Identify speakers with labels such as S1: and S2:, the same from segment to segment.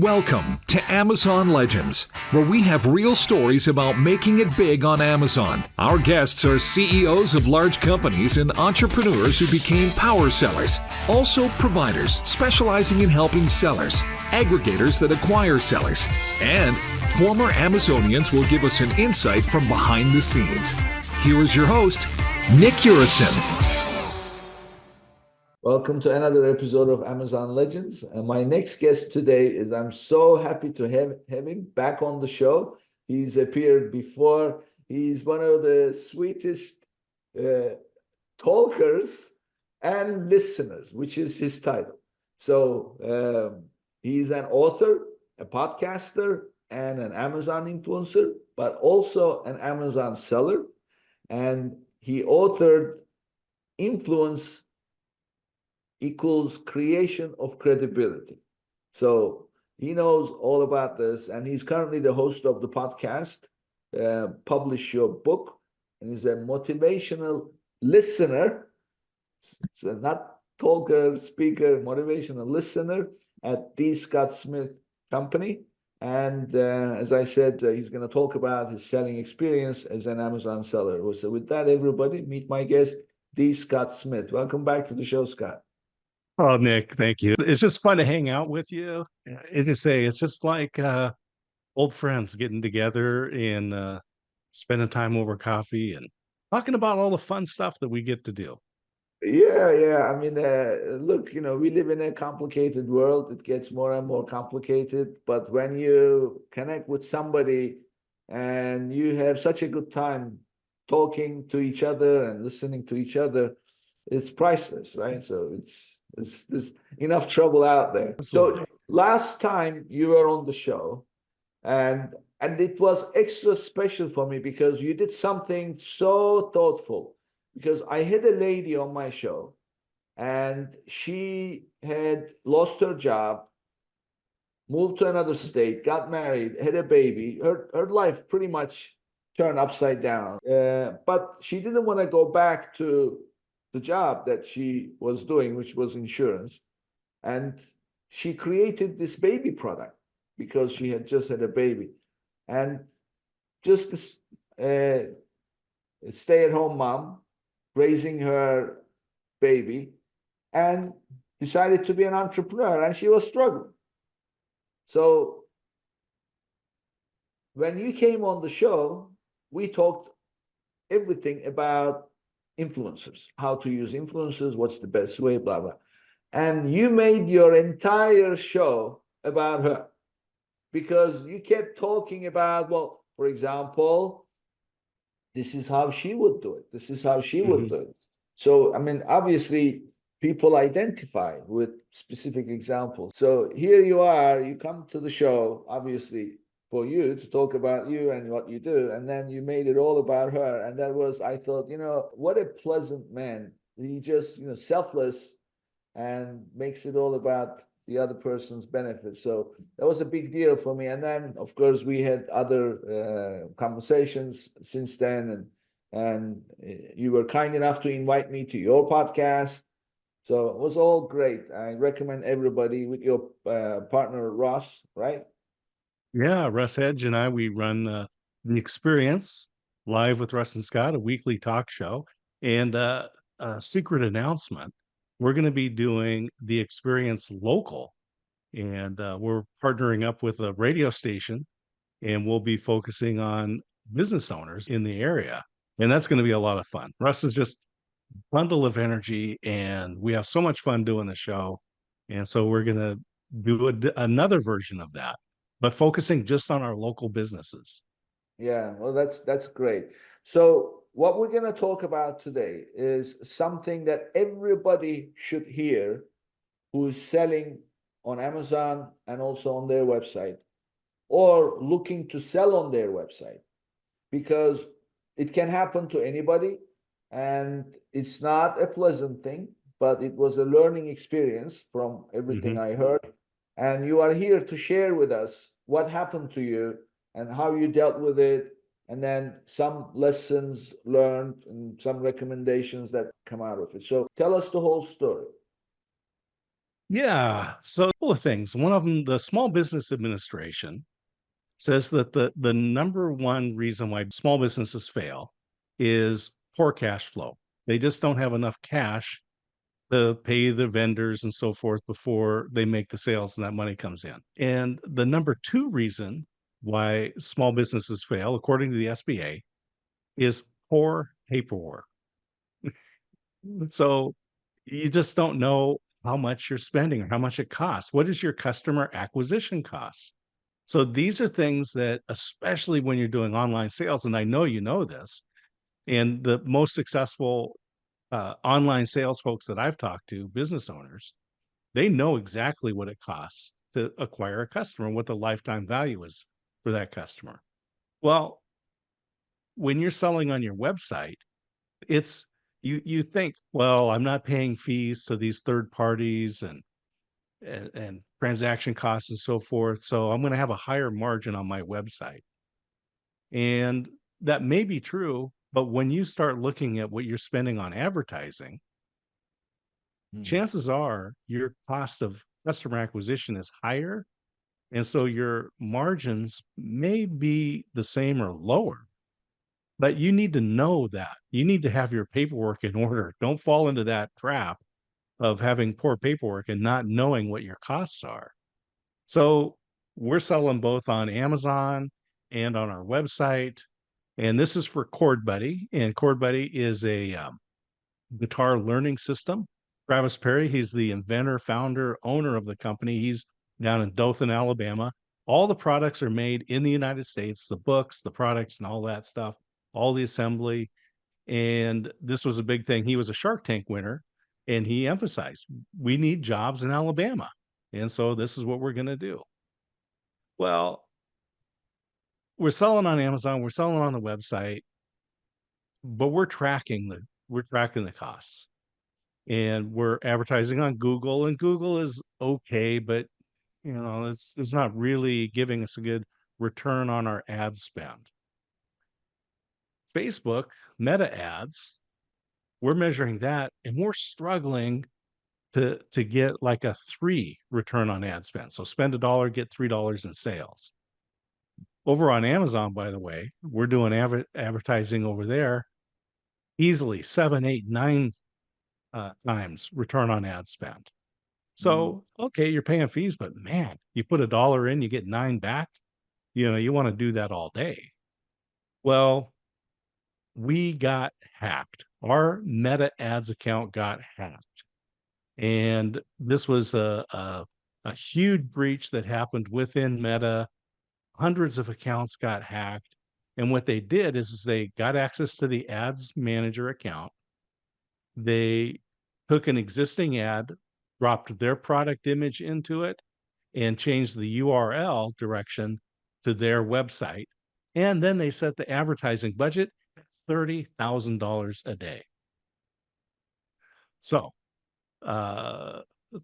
S1: Welcome to Amazon Legends, where we have real stories about making it big on Amazon. Our guests are CEOs of large companies and entrepreneurs who became power sellers, also providers specializing in helping sellers, aggregators that acquire sellers, and former Amazonians will give us an insight from behind the scenes. Here is your host, Nick Urison.
S2: Welcome to another episode of Amazon Legends. And my next guest today is, I'm so happy to have him back on the show. He's appeared before. He's one of the sweetest talkers and listeners, which is his title. So he's an author, a podcaster, and an Amazon influencer, but also an Amazon seller. And he authored Influence equals creation of credibility. So he knows all about this, and he's currently the host of the podcast, Publish Your Book, and he's a motivational listener, so not talker, speaker, motivational listener at D. Scott Smith Company. And as I said, he's going to talk about his selling experience as an Amazon seller. So with that, everybody, meet my guest, D. Scott Smith. Welcome back to the show, Scott.
S3: Oh, Nick, thank you. It's just fun to hang out with you. As you say, it's just like old friends getting together and spending time over coffee and talking about all the fun stuff that we get to do.
S2: Yeah. I mean, look, we live in a complicated world. It gets more and more complicated. But when you connect with somebody and you have such a good time talking to each other and listening to each other, it's priceless, right? So there's enough trouble out there.
S3: Absolutely.
S2: So last time you were on the show, and it was extra special for me because you did something so thoughtful. Because I had a lady on my show, and she had lost her job, moved to another state, got married, had a baby. Her life pretty much turned upside down. But she didn't want to go back to the job that she was doing, which was insurance. And she created this baby product because she had just had a baby. And just this stay-at-home mom raising her baby, and decided to be an entrepreneur, and she was struggling. So when you came on the show, we talked everything about influencers, how to use influencers, what's the best way, blah, blah. And you made your entire show about her because you kept talking about, well, for example, this is how she would do it. This is how she would do it. So, I mean, obviously, people identify with specific examples. So here you are, you come to the show, obviously, for you to talk about you and what you do. And then you made it all about her. And that was, I thought, what a pleasant man. He just, selfless and makes it all about the other person's benefit. So that was a big deal for me. And then, of course, we had other conversations since then. And you were kind enough to invite me to your podcast. So it was all great. I recommend everybody with your partner, Russ, right?
S3: Yeah, Russ Edge and I, we run The Experience live with Russ and Scott, a weekly talk show. And a secret announcement, we're going to be doing The Experience local. And we're partnering up with a radio station, and we'll be focusing on business owners in the area. And that's going to be a lot of fun. Russ is just a bundle of energy, and we have so much fun doing the show. And so we're going to do another version of that, but focusing just on our local businesses.
S2: Yeah, well, that's great. So what we're going to talk about today is something that everybody should hear who's selling on Amazon and also on their website, or looking to sell on their website, because it can happen to anybody, and it's not a pleasant thing, but it was a learning experience from everything I heard. And you are here to share with us what happened to you and how you dealt with it, and then some lessons learned and some recommendations that come out of it. So tell us the whole story.
S3: Yeah. So a couple of things. One of them, the Small Business Administration says that the number one reason why small businesses fail is poor cash flow. They just don't have enough cash to pay the vendors and so forth before they make the sales and that money comes in. And the number two reason why small businesses fail, according to the SBA, is poor paperwork. So you just don't know how much you're spending or how much it costs. What is your customer acquisition cost? So these are things that, especially when you're doing online sales, and I know you know this, and the most successful online sales folks that I've talked to, business owners, they know exactly what it costs to acquire a customer, what the lifetime value is for that customer. Well, when you're selling on your website, it's you think, well, I'm not paying fees to these third parties and transaction costs and so forth, so I'm going to have a higher margin on my website. And that may be true, but when you start looking at what you're spending on advertising, chances are your cost of customer acquisition is higher. And so your margins may be the same or lower, but you need to know that. You need to have your paperwork in order. Don't fall into that trap of having poor paperwork and not knowing what your costs are. So we're selling both on Amazon and on our website. And this is for Chord Buddy. And Chord Buddy is a guitar learning system. Travis Perry, he's the inventor, founder, owner of the company. He's down in Dothan, Alabama. All the products are made in the United States, the books, the products, and all that stuff, all the assembly. And this was a big thing. He was a Shark Tank winner, and he emphasized we need jobs in Alabama. And so this is what we're going to do. Well, we're selling on Amazon, we're selling on the website, but we're tracking the costs. And we're advertising on Google, and Google is okay, but it's not really giving us a good return on our ad spend. Facebook meta ads, we're measuring that, and we're struggling to get like a 3 return on ad spend. So spend $1, get $3 in sales. Over on Amazon, by the way, we're doing advertising over there easily 7, 8, 9 times return on ad spend. So, okay, you're paying fees, but man, you put $1 in, you get 9 back. You want to do that all day. Well, we got hacked. Our Meta Ads account got hacked. And this was a huge breach that happened within Meta. Hundreds of accounts got hacked. And what they did is they got access to the ads manager account. They took an existing ad, dropped their product image into it, and changed the URL direction to their website. And then they set the advertising budget at $30,000 a day. So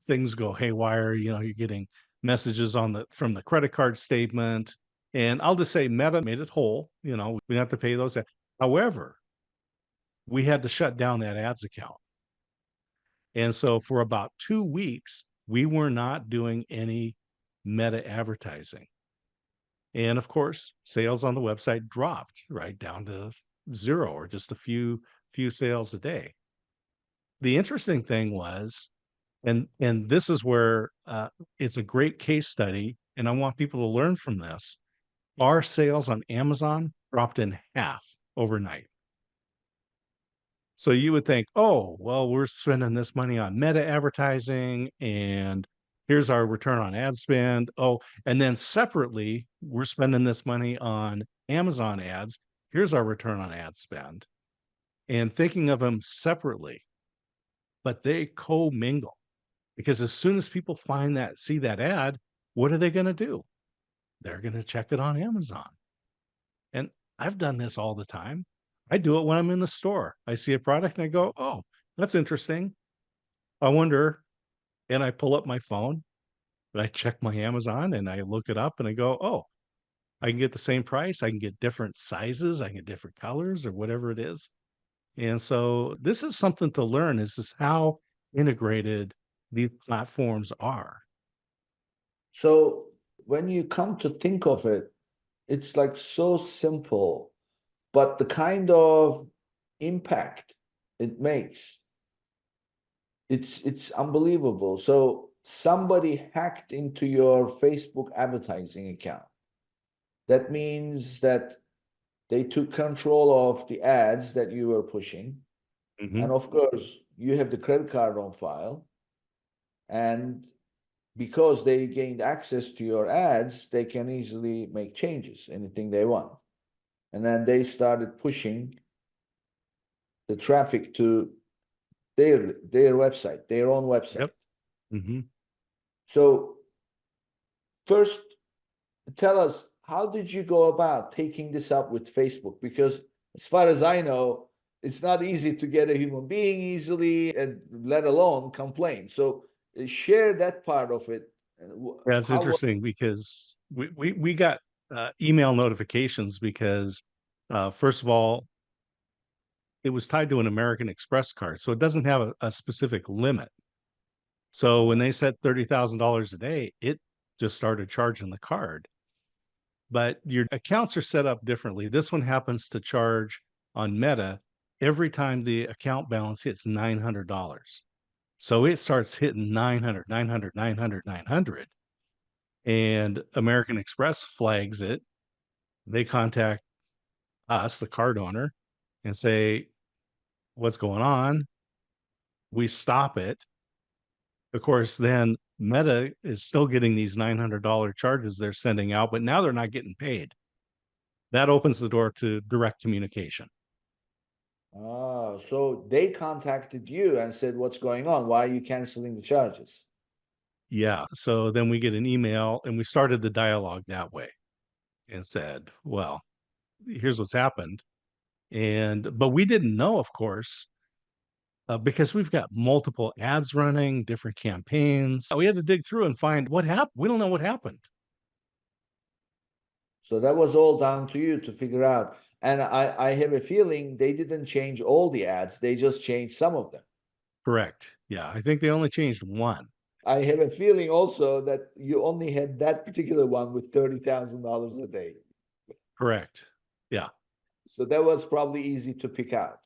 S3: things go haywire. You're getting messages from the credit card statement. And I'll just say Meta made it whole. We didn't have to pay those. However, we had to shut down that ads account. And so for about 2 weeks, we were not doing any Meta advertising. And of course, sales on the website dropped right down to 0 or just a few sales a day. The interesting thing was, and this is where it's a great case study, and I want people to learn from this. Our sales on Amazon dropped in half overnight. So you would think, oh, well, we're spending this money on Meta advertising, and here's our return on ad spend. Oh, and then separately, we're spending this money on Amazon ads. Here's our return on ad spend. And thinking of them separately, but they co-mingle. Because as soon as people see that ad, what are they going to do? They're going to check it on Amazon. And I've done this all the time. I do it when I'm in the store. I see a product and I go, oh, that's interesting. I wonder, and I pull up my phone, and I check my Amazon and I look it up and I go, oh, I can get the same price. I can get different sizes. I can get different colors or whatever it is. And so this is something to learn, is how integrated these platforms are.
S2: So when you come to think of it, it's like so simple, but the kind of impact it makes, it's unbelievable. So somebody hacked into your Facebook advertising account. That means that they took control of the ads that you were pushing.
S3: Mhm.
S2: And of course, you have the credit card on file. And because they gained access to your ads, they can easily make changes, anything they want. And then they started pushing the traffic to their website, their own website.
S3: Yep. Mhm.
S2: So first, tell us, how did you go about taking this up with Facebook? Because as far as I know, it's not easy to get a human being easily, and let alone complain. So share that part of it.
S3: Yeah, it's
S2: How was
S3: interesting because we got email notifications because first of all, it was tied to an American Express card, so it doesn't have a specific limit. So when they said $30,000 a day, it just started charging the card. But your accounts are set up differently. This one happens to charge on Meta every time the account balance hits $900. So it starts hitting 900, 900, 900, 900. And American Express flags it. They contact us, the card owner, and say, what's going on? We stop it. Of course, then Meta is still getting these $900 charges they're sending out, but now they're not getting paid. That opens the door to direct communication.
S2: so they contacted you and said, what's going on? Why are you canceling the charges?
S3: Yeah. So then we get an email and we started the dialogue that way and said, well, here's what's happened. But we didn't know, of course, because we've got multiple ads running, different campaigns. We had to dig through and find what happened. We don't know what happened.
S2: So that was all down to you to figure out. And I have a feeling they didn't change all the ads, they just changed some of them.
S3: Correct. Yeah. I think they only changed one.
S2: I have a feeling also that you only had that particular one with $30,000 a day.
S3: Correct. Yeah.
S2: So that was probably easy to pick out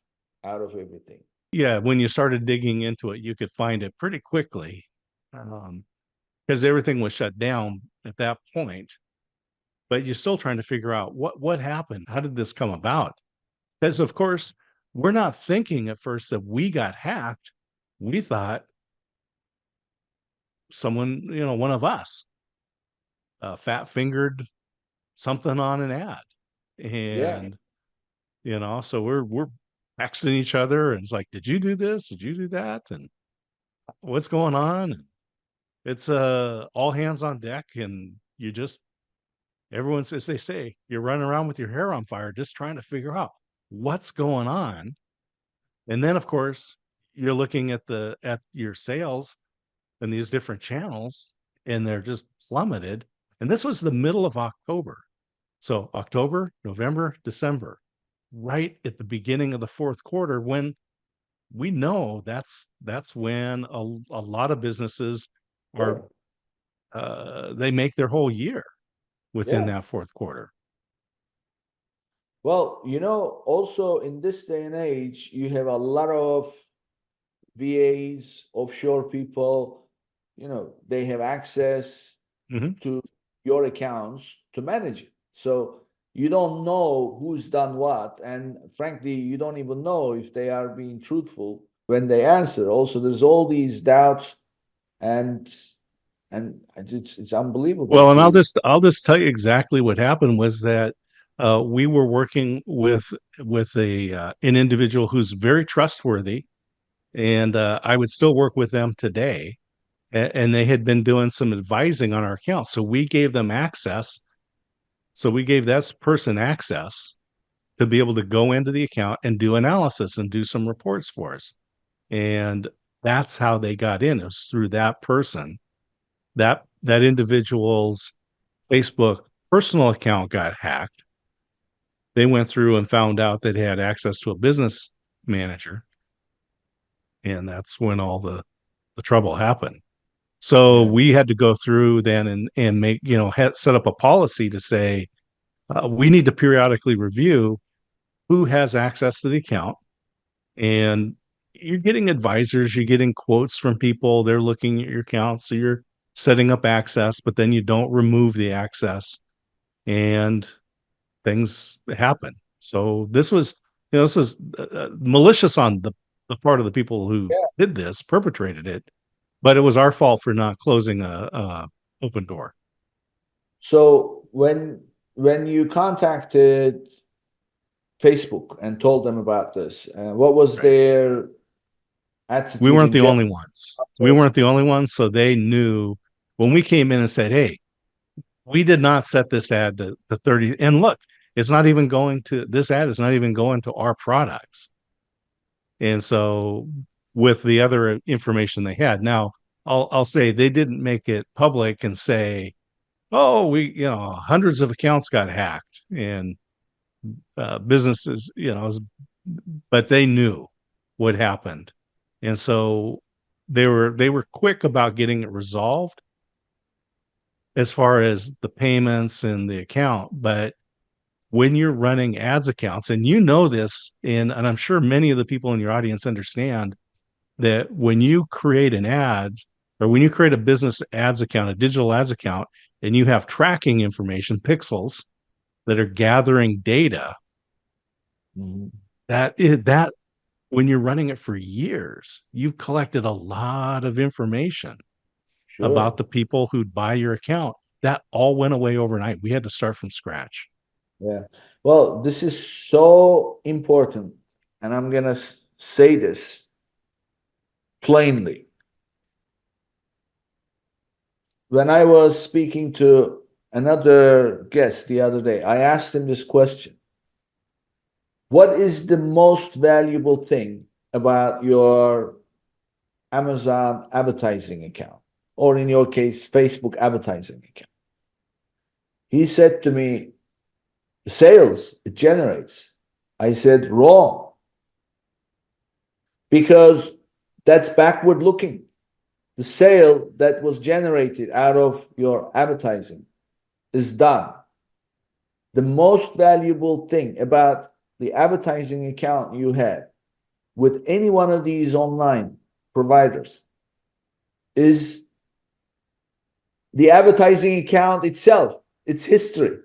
S2: of everything.
S3: Yeah. When you started digging into it, you could find it pretty quickly because everything was shut down at that point. But you're still trying to figure out what happened. How did this come about? Because of course, we're not thinking at first that we got hacked. We thought someone, one of us, fat fingered something on an ad,
S2: Yeah.
S3: and so we're texting each other, and it's like, did you do this? Did you do that? And what's going on? And it's all hands on deck, and you just everyone's, as they say, you're running around with your hair on fire, just trying to figure out what's going on. And then, of course, you're looking at your sales and these different channels, and they're just plummeted. And this was the middle of October. So October, November, December, right at the beginning of the fourth quarter, when we know that's when a lot of businesses are
S2: Sure.
S3: they make their whole year within
S2: Yeah.
S3: that fourth quarter.
S2: Well, also in this day and age, you have a lot of VAs, offshore people, they have access
S3: Mhm.
S2: to your accounts to manage it. So you don't know who's done what. And frankly, you don't even know if they are being truthful when they answer. Also, there's all these doubts, and it's unbelievable
S3: Well, and I'll
S2: to.
S3: just I'll just tell you exactly what happened was that we were working with an individual who's very trustworthy, and I would still work with them today. And they had been doing some advising on our account, so we gave them access. So we gave that person access to be able to go into the account and do analysis and do some reports for us. And that's how they got in. It was through that person. That individual's Facebook personal account got hacked. They went through and found out that they had access to a business manager. And that's when all the the trouble happen. So
S2: Yeah.
S3: we had to go through then and make, set up a policy to say, we need to periodically review who has access to the account. And you're getting advisors, you're getting quotes from people, they're looking at your account. So you're setting up access, but then you don't remove the access and things happen. So this was malicious on the part of the people who
S2: Yeah.
S3: did this, perpetrated it, but it was our fault for not closing a open door.
S2: So when you contacted Facebook and told them about this, what was
S3: Right.
S2: their
S3: We
S2: attitude
S3: weren't
S2: in
S3: the
S2: general
S3: only ones. We
S2: after?
S3: weren't the only ones. So they knew when we came in and said, hey, we did not set this ad to 30. And look, it's not even going to this ad is not even going to our products. And so with the other information they had, now I'll say they didn't make it public and say, oh, hundreds of accounts got hacked and businesses, but they knew what happened. And so they were quick about getting it resolved as far as the payments and the account. But when you're running ads accounts, and this, and I'm sure many of the people in your audience understand that when you create an ad or when you create a business ads account, a digital ads account, and you have tracking information, pixels that are gathering data,
S2: Mhm.
S3: that when you're running it for years, you've collected a lot of information about
S2: Sure.
S3: the people who'd buy your account. That all went away overnight. We had to start from scratch.
S2: Yeah. Well, this is so important, and I'm gonna say this plainly. When I was speaking to another guest the other day, I asked him this question. What is the most valuable thing about your Amazon advertising account, or in your case, Facebook advertising account? He said to me, the sales it generates. I said, wrong, because that's backward looking. The sale that was generated out of your advertising is done. The most valuable thing about the advertising account you have with any one of these online providers is the advertising account itself, its history.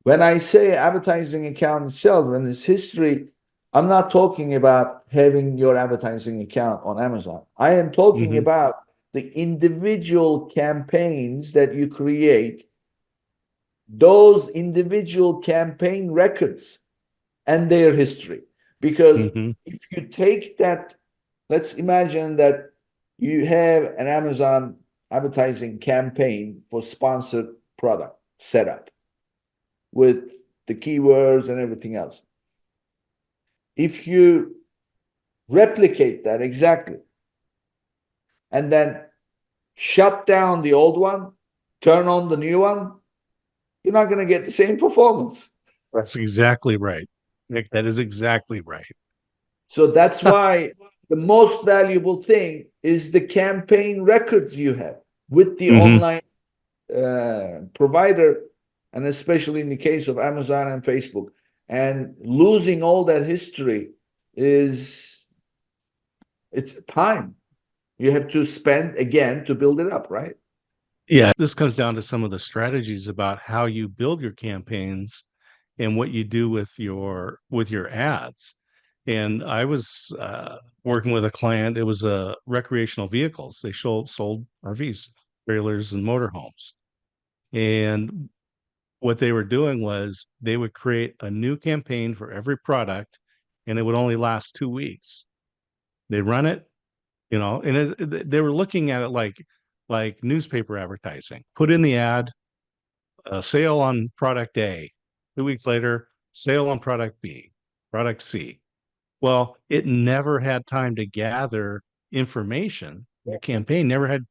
S2: When I say advertising account itself and its history, I'm not talking about having your advertising account on Amazon. I am talking
S3: Mm-hmm.
S2: about the individual campaigns that you create, those individual campaign records and their history. Because
S3: Mm-hmm.
S2: if you take that, let's imagine that you have an Amazon advertising campaign for sponsored product set up with the keywords and everything else. If you replicate that exactly and then shut down the old one, turn on the new one, you're not going to get the same performance.
S3: That's exactly right, Nick. That is exactly right.
S2: So that's why the most valuable thing is the campaign records you have with the
S3: Mm-hmm.
S2: online provider, and especially in the case of Amazon and Facebook. And losing all that history is it's time you have to spend again to build it up, right?
S3: Yeah, this comes down to some of the strategies about how you build your campaigns and what you do with your ads. And I was working with a client. It was recreational vehicles. They sold RVs, trailers, and motorhomes. And what they were doing was they would create a new campaign for every product, and it would only last 2 weeks. They run it, and they were looking at it like newspaper advertising. Put in the ad, sale on product A. 2 weeks later, sale on product B, product C. Well, it never had time to gather information. Your campaign never had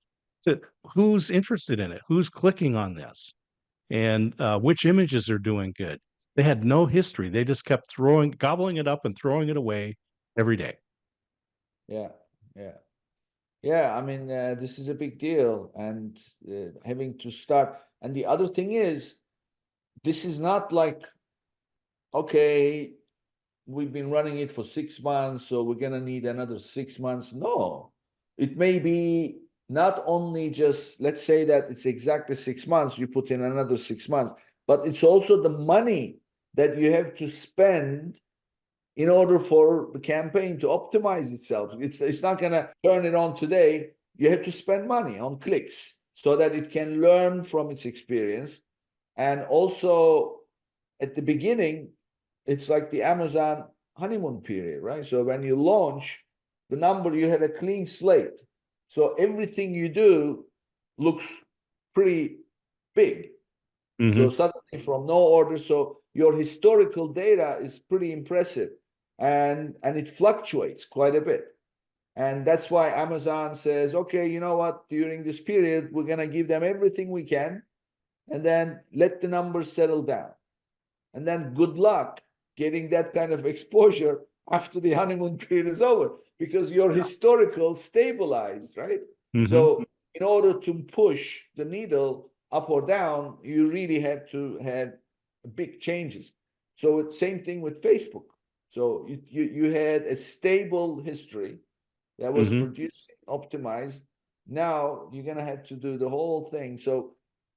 S3: to who's interested in it, who's clicking on this, and which images are doing good. They had no history. They just kept gobbling it up and throwing it away every day.
S2: Yeah. Yeah. Yeah, I mean, this is a big deal, and having to start. And the other thing is, this is not like, okay, we've been running it for 6 months, so we're gonna need another 6 months. No, it may be not only just, let's say that it's exactly 6 months, you put in another 6 months, but it's also the money that you have to spend in order for the campaign to optimize itself. It's not going to turn it on today. You have to spend money on clicks so that it can learn from its experience. And also at the beginning, it's like the Amazon honeymoon period, right? So when you launch the number, you have a clean slate. So everything you do looks pretty big. So suddenly from no order, so your historical data is pretty impressive, and it fluctuates quite a bit. And that's why Amazon says, okay, you know what, during this period, we're gonna give them everything we can, and then let the numbers settle down. And then good luck getting that kind of exposure after the honeymoon period is over, because your historical stabilized, right? So in order to push the needle up or down, you really had to have big changes. So it's same thing with Facebook. So you had a stable history that was producing, optimized. Now you're gonna have to do the whole thing. So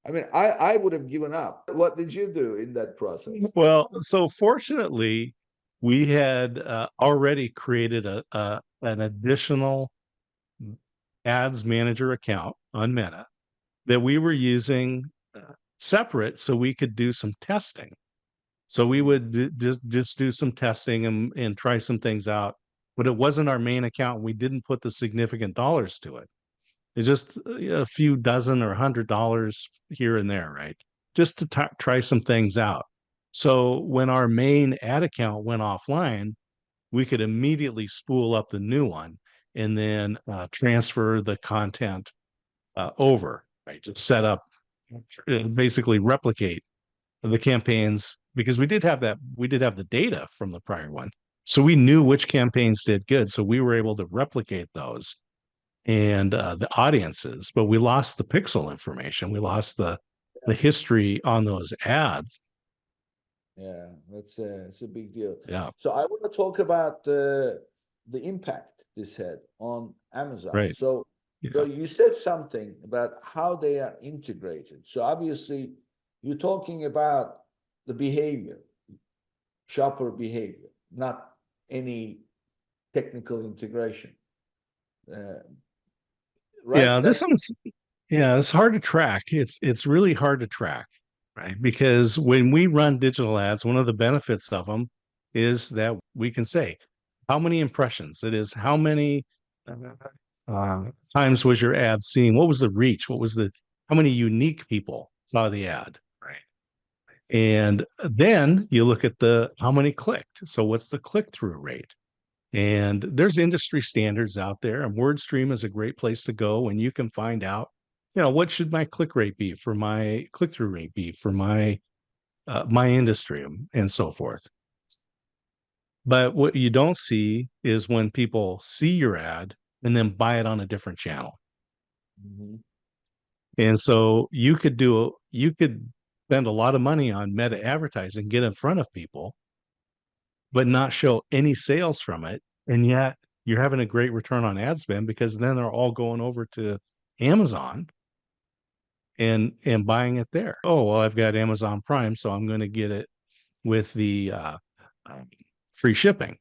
S2: I mean, I would have given up. What did you do in that process?
S3: Well, so fortunately, we had already created an additional ads manager account on Meta that we were using separate so we could do some testing. So we would just do some testing and try some things out, but it wasn't our main account. We didn't put the significant dollars to it. It's just a few dozen or $100 here and there, right? Just to try some things out. So when our main ad account went offline, we could immediately spool up the new one and then transfer the content over, right? Just set up, basically replicate the campaigns, because we did have the data from the prior one. So we knew which campaigns did good. So we were able to replicate those and the audiences, but we lost the pixel information. We lost the history on those ads.
S2: Yeah, it's a big deal.
S3: Yeah,
S2: So I want to talk about the impact this had on Amazon.
S3: right.
S2: So
S3: Yeah.
S2: you said something about how they are integrated. So obviously you're talking about the behavior, shopper behavior, not any technical integration. Right?
S3: Yeah, this one's it's hard to track. It's really hard to track, right? Because when we run digital ads, one of the benefits of them is that we can say how many impressions it is, how many times was your ad seen, what was the reach, what was the how many unique people saw the ad, right? And then you look at the how many clicked. So what's the click-through rate? And there's industry standards out there, and WordStream is a great place to go when you can find out, what should my click rate be for my click-through rate be for my industry and so forth. But what you don't see is when people see your ad and then buy it on a different channel.
S2: Mhm.
S3: And so you could spend a lot of money on meta advertising, get in front of people, but not show any sales from it. And yet you're having a great return on ad spend, because then they're all going over to Amazon and buying it there. Oh, well, I've got Amazon Prime, so I'm going to get it with the um, free shipping.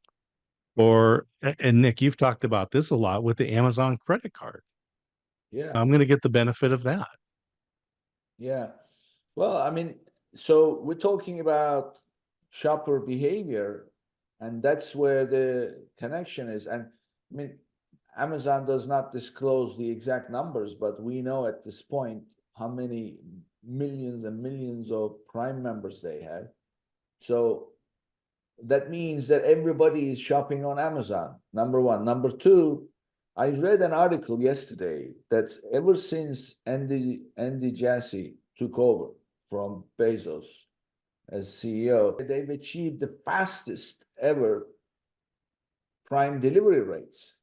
S3: Or, and Nick, you've talked about this a lot with the Amazon credit card.
S2: Yeah.
S3: I'm going to get the benefit of that.
S2: Yeah. Well, I mean, so we're talking about shopper behavior, and that's where the connection is. And I mean, Amazon does not disclose the exact numbers, but we know at this point how many millions and millions of Prime members they have. So that means that everybody is shopping on Amazon, number one. Number two, I read an article yesterday that ever since Andy Jassy took over from Bezos as CEO, they've achieved the fastest ever Prime delivery rates.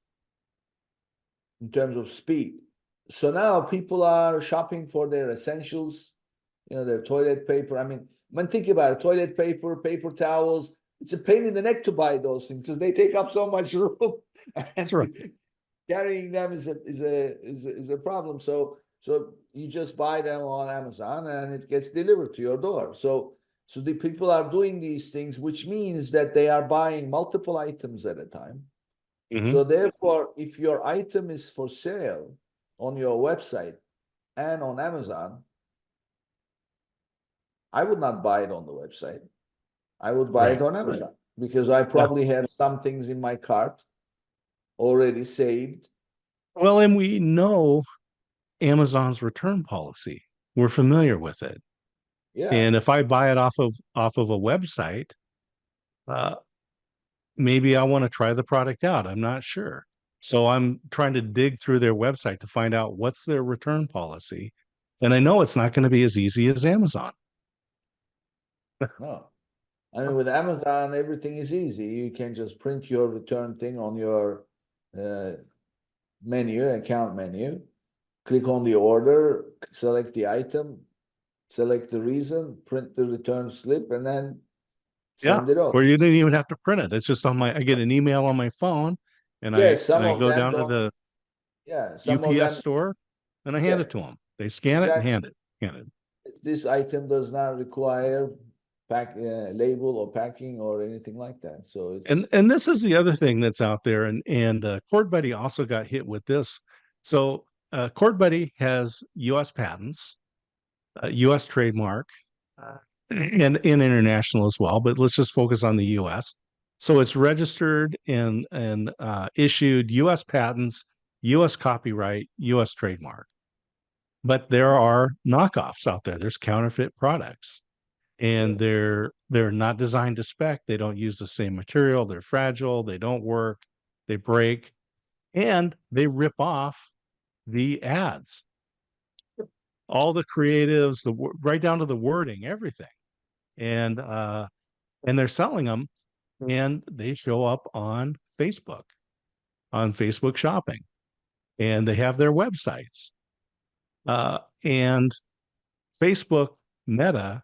S2: in terms of speed. So now people are shopping for their essentials, their toilet paper. I mean, think about it, toilet paper, paper towels. It's a pain in the neck to buy those things because they take up so much room,
S3: That's
S2: and
S3: right.
S2: carrying them is a problem. So you just buy them on Amazon and it gets delivered to your door. So the people are doing these things, which means that they are buying multiple items at a time. So therefore, if your item is for sale on your website and on Amazon, I would not buy it on the website. I would buy it
S3: Right.
S2: on Amazon because I
S3: Yeah.
S2: probably have some things in my cart already saved.
S3: Well, and we know Amazon's return policy. We're familiar with it.
S2: Yeah.
S3: And if I buy it off of a website, uh, maybe I want to try the product out. I'm not sure. So I'm trying to dig through their website to find out what's their return policy. And I know it's not going to be as easy as Amazon.
S2: No. I mean, with Amazon, everything is easy. You can just print your return thing on your account menu, click on the order, select the item, select the reason, print the return slip, and then
S3: Yeah.
S2: send it off.
S3: Or you didn't even have to print it. It's just I get an email on my phone and
S2: Yes, some
S3: I
S2: of
S3: go
S2: them
S3: down to
S2: don't.
S3: the
S2: Yeah, some of
S3: UPS
S2: them.
S3: store and I hand
S2: Yeah,
S3: it to them. They scan it and
S2: exactly.
S3: hand it.
S2: This item does not require label or packing or anything like that. So it's
S3: And this is the other thing that's out there, and Cord Buddy also got hit with this. So Cord Buddy has U.S. patents, U.S. trademark, and international as well. But let's just focus on the U.S. So it's registered and issued U.S. patents, U.S. copyright, U.S. trademark. But there are knockoffs out there. There's counterfeit products and they're not designed to spec. They don't use the same material. They're fragile. They don't work. They break, and they rip off the ads, all the creatives, right down to the wording, everything, and they're selling them, and they show up on Facebook Shopping, and they have their websites, and Facebook Meta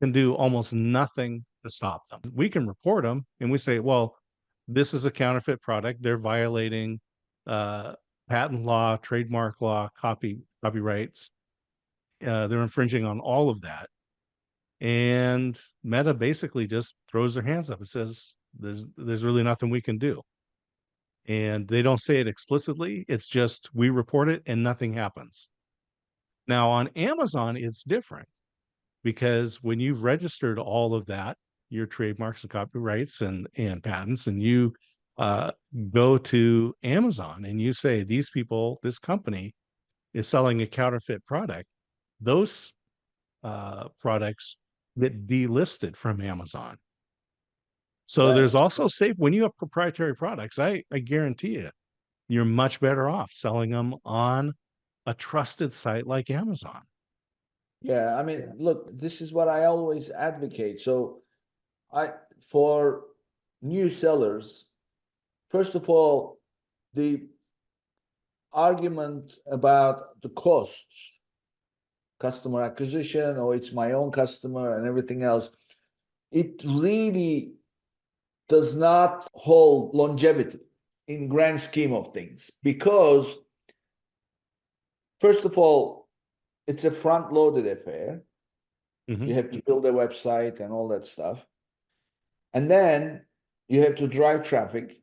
S3: can do almost nothing to stop them. We can report them and we say, well, this is a counterfeit product. They're violating patent law, trademark law, copyrights. They're infringing on all of that. And Meta basically just throws their hands up and says, there's really nothing we can do. And they don't say it explicitly. It's just we report it and nothing happens. Now on Amazon, it's different, because when you've registered all of that, your trademarks and copyrights and patents, and you go to Amazon and you say, these people, this company is selling a counterfeit product, those products get delisted from Amazon. So there's also safe when you have proprietary products. I guarantee you, you're much better off selling them on a trusted site like Amazon.
S2: Yeah, I mean, look, this is what I always advocate. So for new sellers, first of all, the argument about the costs, customer acquisition, or it's my own customer and everything else, it really does not hold longevity in grand scheme of things, because first of all, it's a front-loaded affair. You have to build a website and all that stuff. And then you have to drive traffic.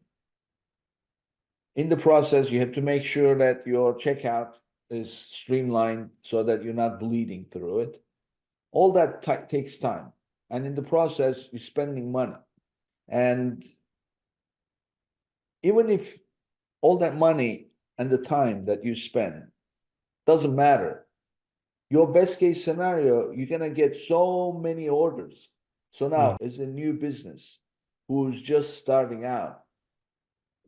S2: In the process, you have to make sure that your checkout is streamlined so that you're not bleeding through it. All that takes time. And in the process, you're spending money. And even if all that money and the time that you spend doesn't matter, your best case scenario, you're going to get so many orders. So now, as a new business who's just starting out,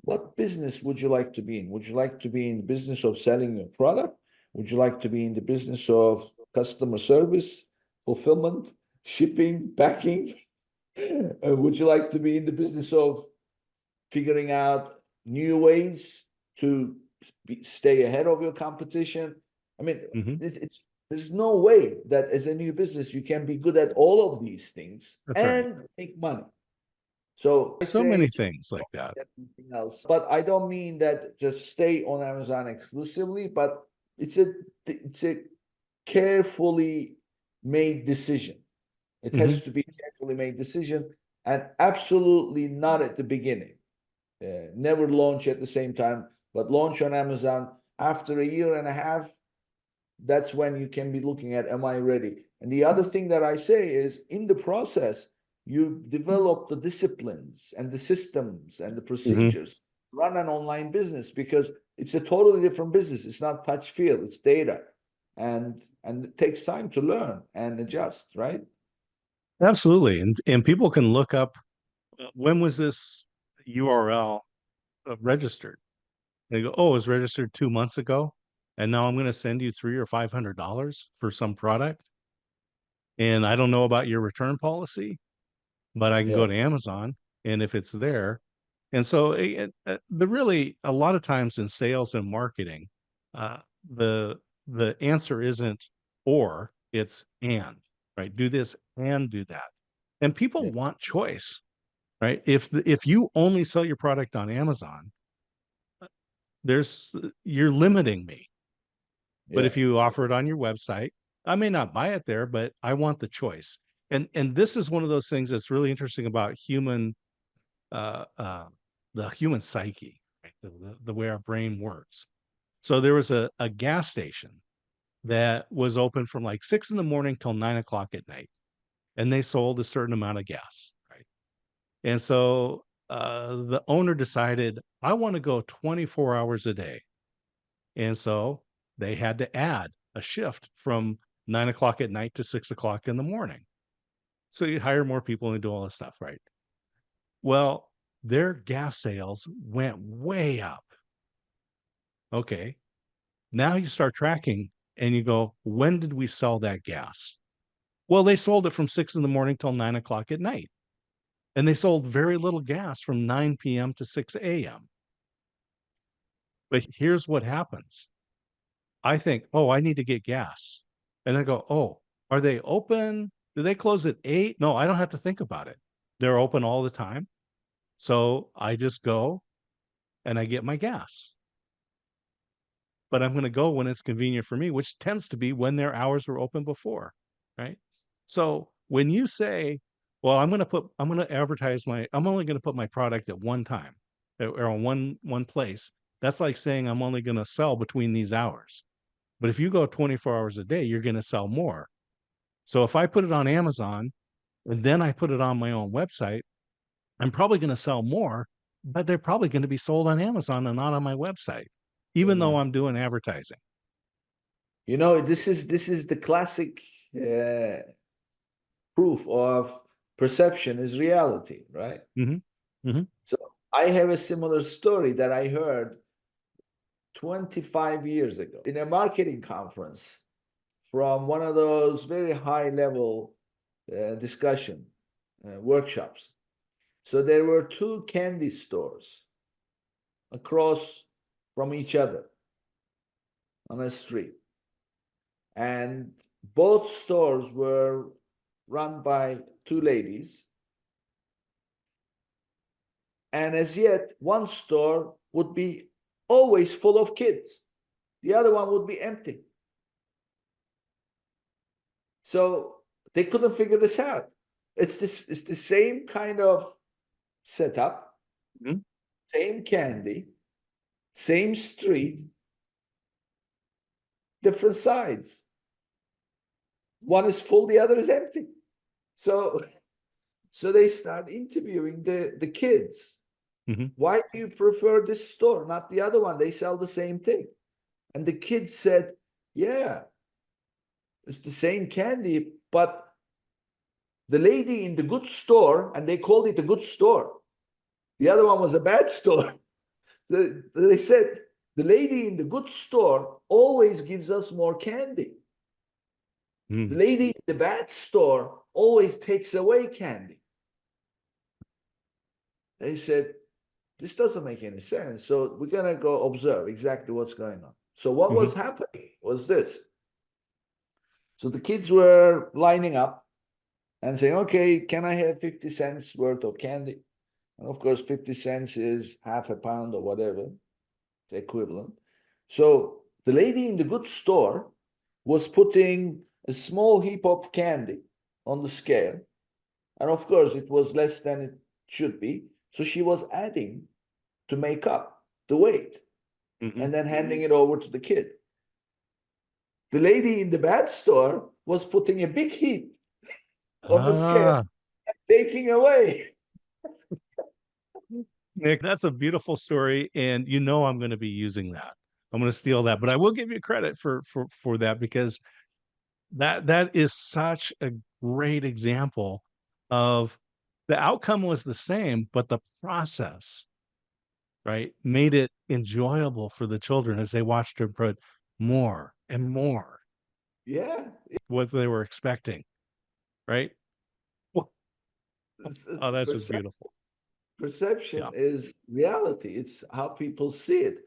S2: what business would you like to be in? Would you like to be in the business of selling your product? Would you like to be in the business of customer service, fulfillment, shipping, packing? Would you like to be in the business of figuring out new ways to stay ahead of your competition. I mean,
S3: Mhm.
S2: there's no way that as a new business you can be good at all of these things
S3: That's right.
S2: and make money. So I
S3: So many
S2: say
S3: things like that.
S2: anything else, but I don't mean that just stay on Amazon exclusively, but it's a carefully made decision. It
S3: Mhm.
S2: has to be a carefully made decision, and absolutely not at the beginning. Never launch at the same time, but launch on Amazon after a year and a half. That's when you can be looking at, am I ready? And the other thing that I say is, in the process, you develop the disciplines and the systems and the
S3: Mhm.
S2: procedures, run an online business, because it's a totally different business. It's not touch feel, it's data. And it takes time to learn and adjust, right?
S3: Absolutely. And people can look up when was this URL registered? They go, oh, it was registered 2 months ago. And now I'm going to send you $300 or $500 for some product. And I don't know about your return policy, but I can go
S2: Yeah,
S3: to Amazon and if it's there. And so the really a lot of times in sales and marketing, uh, the the answer isn't or, it's and, right? Do this and do that. And people
S2: yeah,
S3: want choice, right? If you only sell your product on Amazon, there's you're limiting me. But
S2: yeah,
S3: if you offer it on your website, I may not buy it there, but I want the choice. And this is one of those things that's really interesting about uh, uh, the human psyche, right? The way our brain works. So there was a gas station that was open from like 6 in the morning till 9 o'clock at night, and they sold a certain amount of gas, right? And so the owner decided, I want to go 24 hours a day. And so they had to add a shift from 9 o'clock at night to 6 o'clock in the morning. So you hire more people and do all this stuff, right? Well, their gas sales went way up. Okay. Now you start tracking and you go, when did we sell that gas? Well, they sold it from 6 in the morning till 9 o'clock at night. And they sold very little gas from 9 p.m. to 6 a.m. But here's what happens. I think, oh, I need to get gas. And I go, oh, are they open? Do they close at 8? No, I don't have to think about it. They're open all the time. So I just go and I get my gas. But I'm going to go when it's convenient for me, which tends to be when their hours were open before. Right. So when you say, well, I'm going to advertise I'm only going to put my product at one time or on one place. That's like saying I'm only going to sell between these hours. But if you go 24 hours a day, you're going to sell more. So if I put it on Amazon and then I put it on my own website, I'm probably going to sell more, but they're probably going to be sold on Amazon and not on my website, even though
S2: amen.
S3: I'm doing advertising.
S2: This is the classic uh, proof of perception is reality, right?
S3: Mm-hmm. Mm-hmm.
S2: So I have a similar story that I heard 25 years ago in a marketing conference from one of those very high level discussion workshops. So there were two candy stores across from each other on a street. And both stores were run by two ladies. And as yet, one store would be always full of kids, the other one would be empty. So they couldn't figure this out. It's the same kind of setup,
S3: Mm-hmm.
S2: same candy, same street, different sides. One is full, the other is empty. So they start interviewing the kids.
S3: Mm-hmm.
S2: Why do you prefer this store, not the other one? They sell the same thing. And the kid said, yeah, it's the same candy, but the lady in the good store, and they called it a good store. The other one was a bad store. They said, the lady in the good store always gives us more candy. The
S3: Mm-hmm.
S2: lady in the bad store always takes away candy. They said, this doesn't make any sense. So we're going to go observe exactly what's going on. So what was happening was this. So the kids were lining up and saying, okay, can I have 50 cents worth of candy? And of course, 50 cents is half a pound or whatever, the equivalent. So the lady in the goods store was putting a small heap of candy on the scale. And of course, it was less than it should be. So she was adding to make up the weight and then handing it over to the kid. The lady in the bad store was putting a big heap on the scale, taking away.
S3: Nick, that's a beautiful story, and you know I'm going to be using that. I'm going to steal that, but I will give you credit for that, because that is such a great example of the outcome was the same, but the process, right, made it enjoyable for the children as they watched her put more and more what they were expecting, right? Oh, that's just beautiful.
S2: Perception is reality. It's how people see it.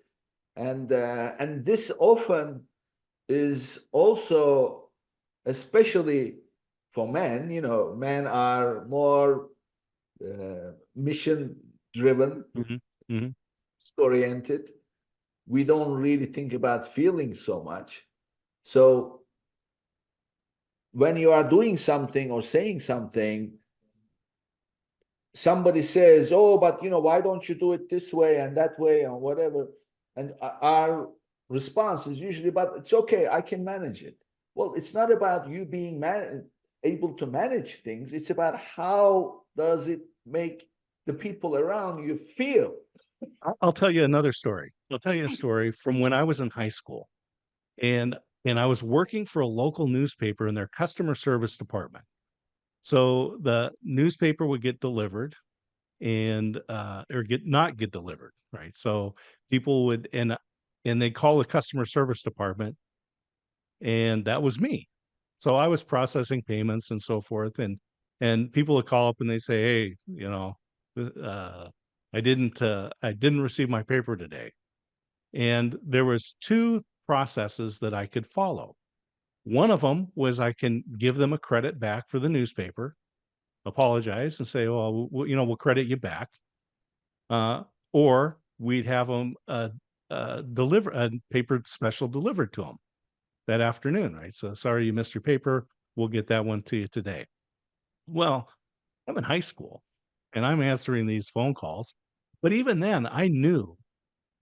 S2: And this often is also, especially for men, men are more mission driven, oriented. We don't really think about feelings so much. So when you are doing something or saying something, somebody says, oh, but why don't you do it this way and that way and whatever? And our response is usually, but it's okay, I can manage it. Well, it's not about you being able to manage things. It's about how does it make the people around you feel.
S3: I'll tell you another story. I'll tell you a story from when I was in high school, and I was working for a local newspaper in their customer service department. So the newspaper would get delivered and or not get delivered, right? So people would and they'd call the customer service department, and that was me. So I was processing payments and so forth, and people would call up and they say, hey, I didn't receive my paper today. And there was two processes that I could follow. One of them was I can give them a credit back for the newspaper, apologize and say, well, we'll credit you back. Or we'd have them deliver a paper special delivered to them that afternoon, right? So sorry you missed your paper. We'll get that one to you today. Well, I'm in high school and I'm answering these phone calls. But even then, I knew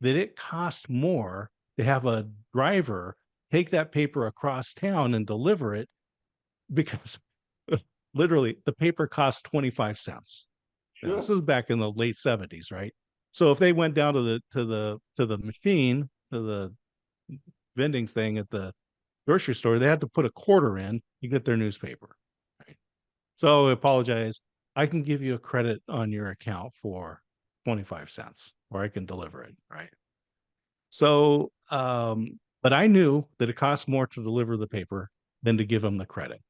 S3: that it cost more to have a driver take that paper across town and deliver it, because literally the paper cost 25 cents. Sure. This is back in the late 70s, right? So if they went down to the machine, to the vending thing at the grocery store, they had to put a quarter in to get their newspaper, right? So I apologize. I can give you a credit on your account for 25 cents, or I can deliver it, right? So, but I knew that it cost more to deliver the paper than to give them the credit.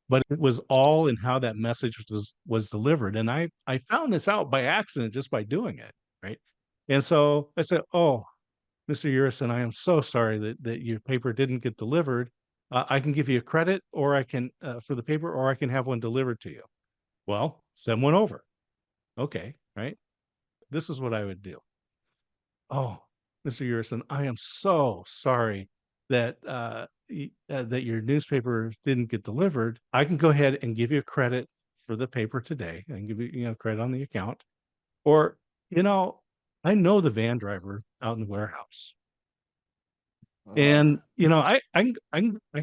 S3: But it was all in how that message was delivered. And I found this out by accident just by doing it, right? And so I said, oh, Mr. Urison, I am so sorry that your paper didn't get delivered. I can give you a credit, or I can for the paper, or I can have one delivered to you. Well, send one over. Okay, right? This is what I would do. Oh, Mr. Urison, I am so sorry that that your newspaper didn't get delivered. I can go ahead and give you a credit for the paper today. I can give you credit on the account. Or, I know the van driver out in the warehouse. And I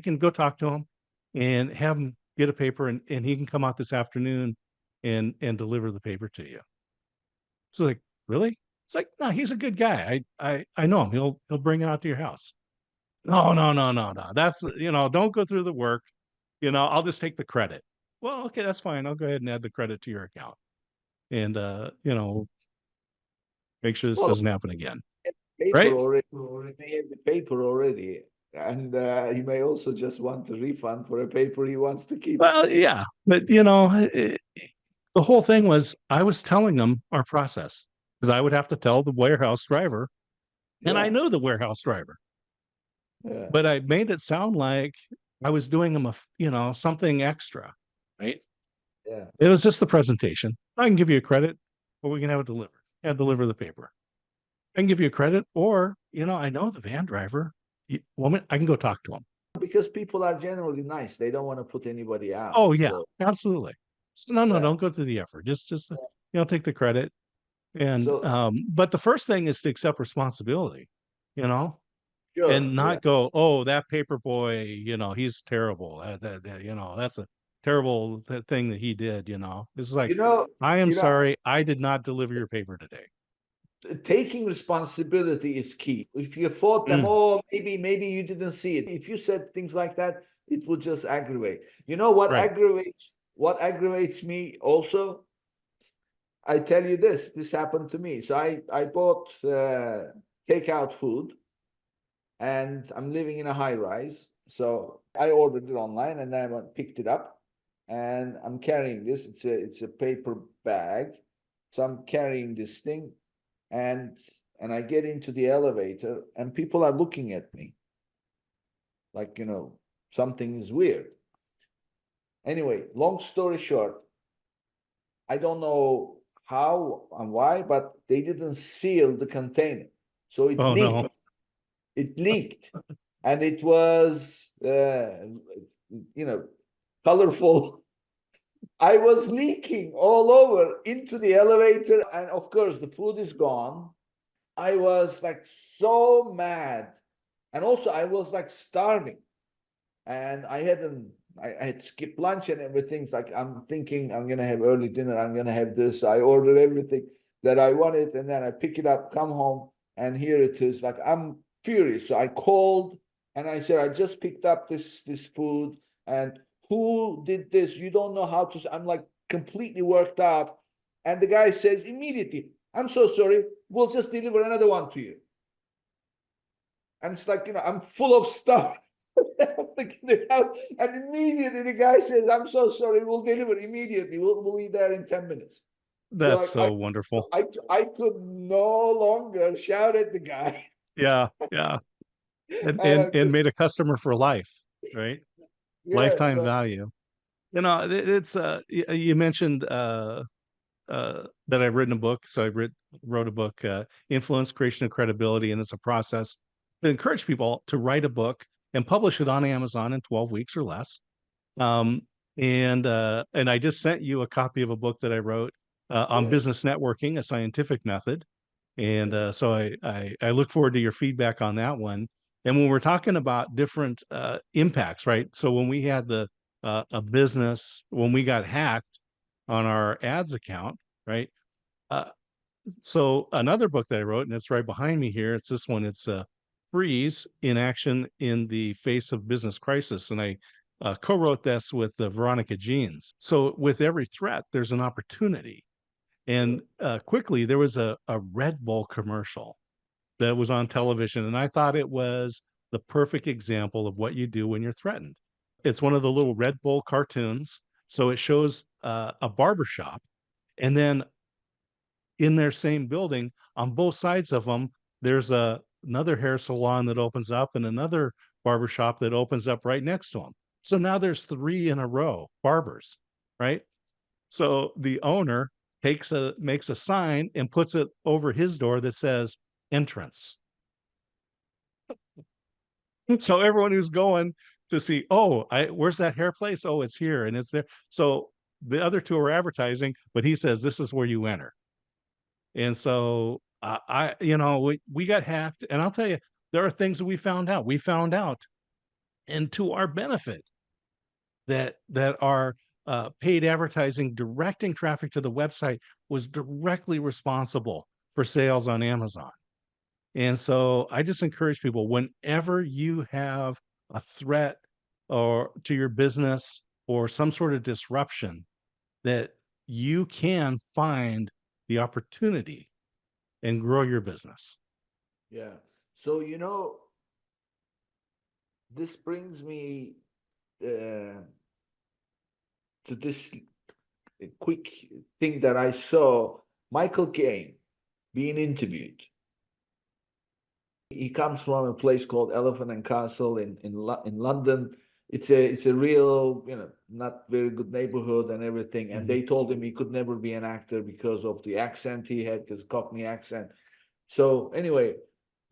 S3: can go talk to him and have him get a paper, and he can come out this afternoon and deliver the paper to you. So like, really? It's like, no, he's a good guy. I know him. He'll bring it out to your house. No. That's, don't go through the work. I'll just take the credit. Well, okay, that's fine. I'll go ahead and add the credit to your account. And make sure this doesn't happen again. Right?
S2: They have the paper already. And he may also just want a refund for a paper he wants to keep.
S3: Well, yeah. But the whole thing was I was telling them our process. because I would have to tell the warehouse driver, and I
S2: Yeah,
S3: knew the warehouse driver,
S2: yeah,
S3: but I made it sound like I was doing him something extra, right?
S2: yeah.
S3: It was just the presentation. I can give you a credit, or we can have it delivered. Yeah, deliver the paper. I can give you a credit, or I know the van driver. Woman, I can go talk to him.
S2: Because people are generally nice. They don't want to put anybody out.
S3: Oh yeah,
S2: So
S3: absolutely. So, no,
S2: yeah.
S3: don't go through the effort. Just take the credit. And
S2: So
S3: but the first thing is to accept responsibility, you know,
S2: sure,
S3: and
S2: yeah.
S3: not go, oh, that paper boy, he's terrible. That's a terrible thing that he did. It's like,
S2: You know,
S3: I am
S2: you know,
S3: sorry, I did not deliver your paper today.
S2: taking responsibility is key. If you thought them,
S3: Mm.
S2: oh, maybe you didn't see it. If you said things like that, it would just aggravate. You know what
S3: Right.
S2: aggravates me also? I tell you this. This happened to me. So I bought takeout food, and I'm living in a high rise. So I ordered it online, and then I picked it up, and I'm carrying this. It's a paper bag, so I'm carrying this thing, and I get into the elevator, and people are looking at me like, something is weird. Anyway, long story short, I don't know how and why, but they didn't seal the container, so it
S3: Oh
S2: leaked.
S3: no.
S2: It leaked, and it was, colorful. I was leaking all over into the elevator, and of course, the food is gone. I was like so mad, and also I was like starving, and I had skipped lunch and everything. It's like I'm thinking I'm gonna have early dinner. I'm gonna have this. I ordered everything that I wanted, and then I pick it up, come home, and here it is. Like I'm furious. So I called and I said, I just picked up this food, and who did this? You don't know how to. I'm like completely worked up, and the guy says immediately, I'm so sorry. We'll just deliver another one to you. And it's like, I'm full of stuff. And immediately the guy says, I'm so sorry, we'll deliver immediately. We'll be there in 10 minutes. So
S3: That's so wonderful.
S2: I could no longer shout at the guy.
S3: Yeah, yeah. And
S2: And
S3: and,
S2: I
S3: and
S2: just,
S3: made a customer for life, right?
S2: yeah,
S3: Lifetime
S2: so
S3: value. It's you mentioned that I've written a book. So wrote a book, Influence, Creation, and Credibility, and it's a process to encourage people to write a book and publish it on Amazon in 12 weeks or less. Um, and I just sent you a copy of a book that I wrote on
S2: yeah,
S3: business networking, a scientific method. And
S2: yeah,
S3: so I look forward to your feedback on that one. And when we're talking about different impacts, right? So when we had a business, when we got hacked on our ads account, right? Uh, so another book that I wrote, and it's right behind me here. It's this one. It's Freeze in Action in the Face of Business Crisis, and I co-wrote this with Veronica Jeans. So with every threat, there's an opportunity. And quickly, there was a Red Bull commercial that was on television, and I thought it was the perfect example of what you do when you're threatened. It's one of the little Red Bull cartoons. So it shows a barber shop, and then in their same building, on both sides of them, there's another hair salon that opens up and another barber shop that opens up right next to them. So now there's three in a row, barbers, right? So the owner makes a sign and puts it over his door that says entrance. So everyone who's going to see, oh, where's that hair place? Oh, it's here and it's there. So the other two are advertising, but he says this is where you enter. And so we got hacked, and I'll tell you, there are things that we found out. We found out, and to our benefit, that our paid advertising directing traffic to the website was directly responsible for sales on Amazon. And so I just encourage people, whenever you have a threat or to your business or some sort of disruption, that you can find the opportunity and grow your business.
S2: yeah. So, this brings me to this quick thing that I saw. Michael Cain, being interviewed. He comes from a place called Elephant and Castle in London. It's a real, not very good neighborhood and everything. And they told him he could never be an actor because of the accent he had, his Cockney accent. So anyway,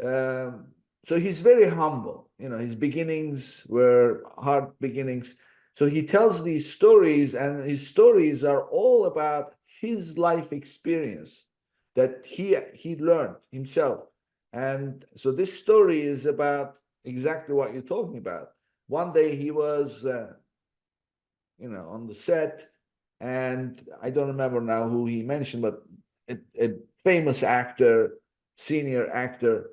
S2: so he's very humble. His beginnings were hard beginnings. So he tells these stories, and his stories are all about his life experience that he learned himself. And so this story is about exactly what you're talking about. One day he was, on the set, and I don't remember now who he mentioned, but a famous actor, senior actor,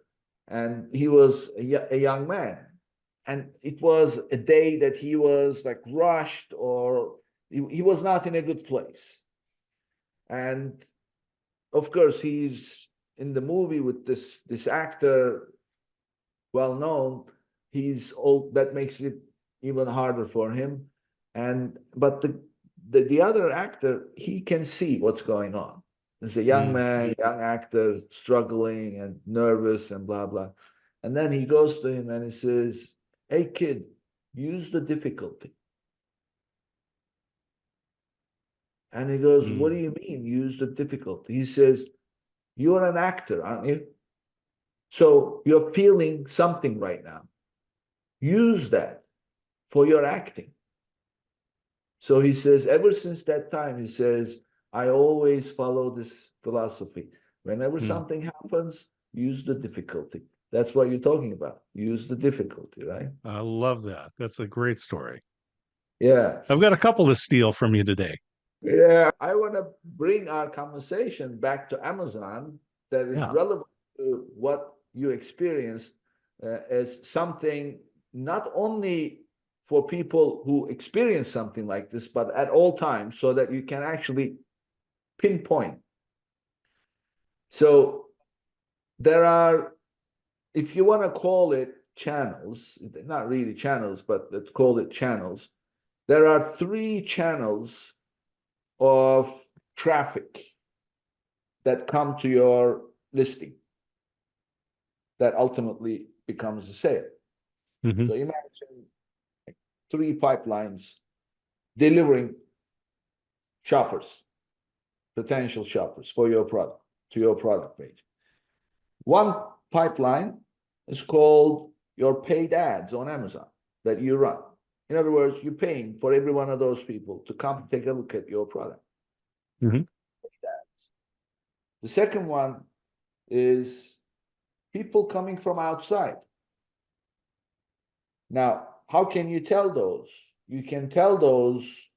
S2: and he was a young man. And it was a day that he was like rushed, or he was not in a good place. And of course, he's in the movie with this actor, well known. He's old. That makes it even harder for him. But the other actor, he can see what's going on. There's a young man, young actor, struggling and nervous and blah blah. And then he goes to him and he says, "Hey kid, use the difficulty." And he goes, "What do you mean, use the difficulty?" He says, "You're an actor, aren't you? So you're feeling something right now. Use that for your acting." So he says, ever since that time, he says, I always follow this philosophy. Whenever something happens, use the difficulty. That's what you're talking about. Use the difficulty, right?
S3: I love that. That's a great story.
S2: Yeah.
S3: I've got a couple to steal from you today.
S2: Yeah. I want to bring our conversation back to Amazon that is relevant to what you experienced as something not only for people who experience something like this, but at all times, so that you can actually pinpoint. So there are, if you want to call it channels, not really channels, but let's call it channels. There are 3 channels of traffic that come to your listing that ultimately becomes a sale. So imagine 3 pipelines delivering shoppers, potential shoppers for your product, to your product page. One pipeline is called your paid ads on Amazon that you run. In other words, you're paying for every one of those people to come take a look at your product. Paid ads. The second one is people coming from outside. Now, how can you tell those? You can tell those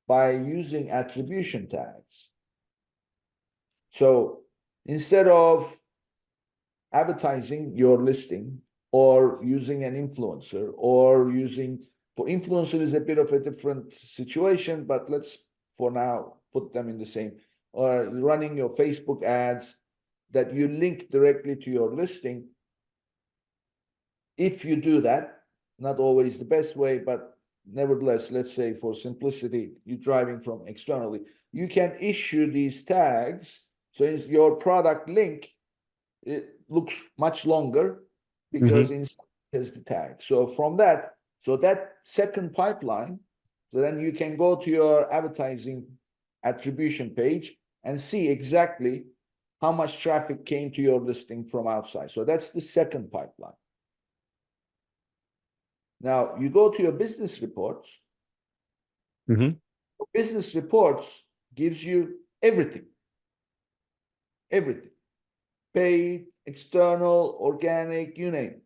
S2: by using attribution tags. So instead of advertising your listing or using an influencer, or for influencer is a bit of a different situation, but let's for now put them in the same, or running your Facebook ads that you link directly to your listing. If you do that, not always the best way, but nevertheless, let's say for simplicity, you're driving from externally, you can issue these tags. So your product link, it looks much longer because inside has the tag. So from that, that second pipeline, so then you can go to your advertising attribution page and see exactly how much traffic came to your listing from outside. So that's the second pipeline. Now you go to your business reports. Business reports gives you everything. Paid, external, organic, you name it.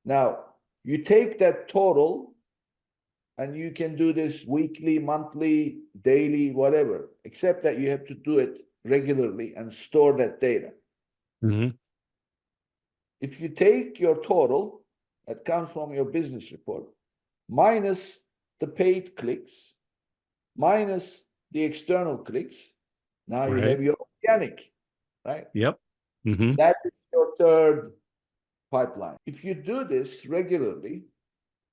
S2: Now you take that total, and you can do this weekly, monthly, daily, whatever, except that you have to do it regularly and store that data. If you take your total that comes from your business report minus the paid clicks, minus the external clicks, now you have your organic, right? That is your third pipeline. If you do this regularly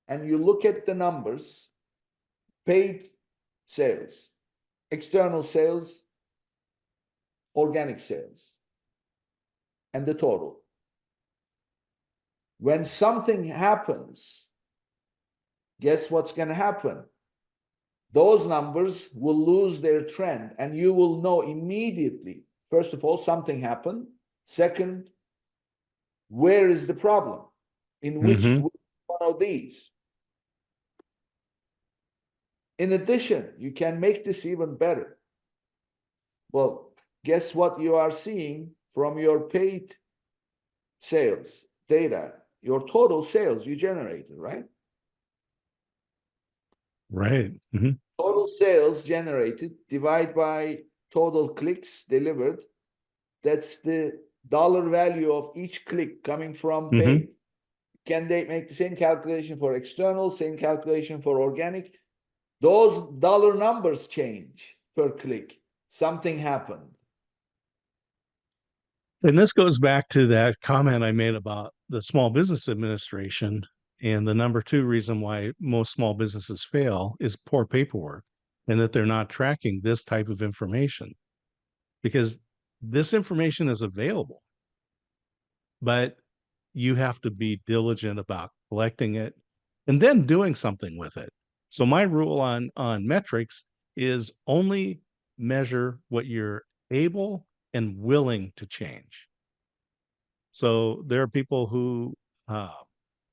S2: and you look at the numbers, paid sales, external sales, organic sales and the total. When something happens, guess what's going to happen? Those numbers will lose their trend, and you will know immediately, first of all, something happened. Second, where is the problem? In which one of these? In addition, you can make this even better. Well, guess what you are seeing from your paid sales data, your total sales you generated, right?
S3: Right. Mm-hmm.
S2: Total sales generated divide by total clicks delivered. That's the dollar value of each click coming from paid. Can they make the same calculation for external, same calculation for organic? Those dollar numbers change per click. Something happened.
S3: And this goes back to that comment I made about the Small Business Administration. And the number two reason why most small businesses fail is poor paperwork, and that they're not tracking this type of information, because this information is available, but you have to be diligent about collecting it and then doing something with it. So my rule on metrics is only measure what you're able and willing to change. So there are people who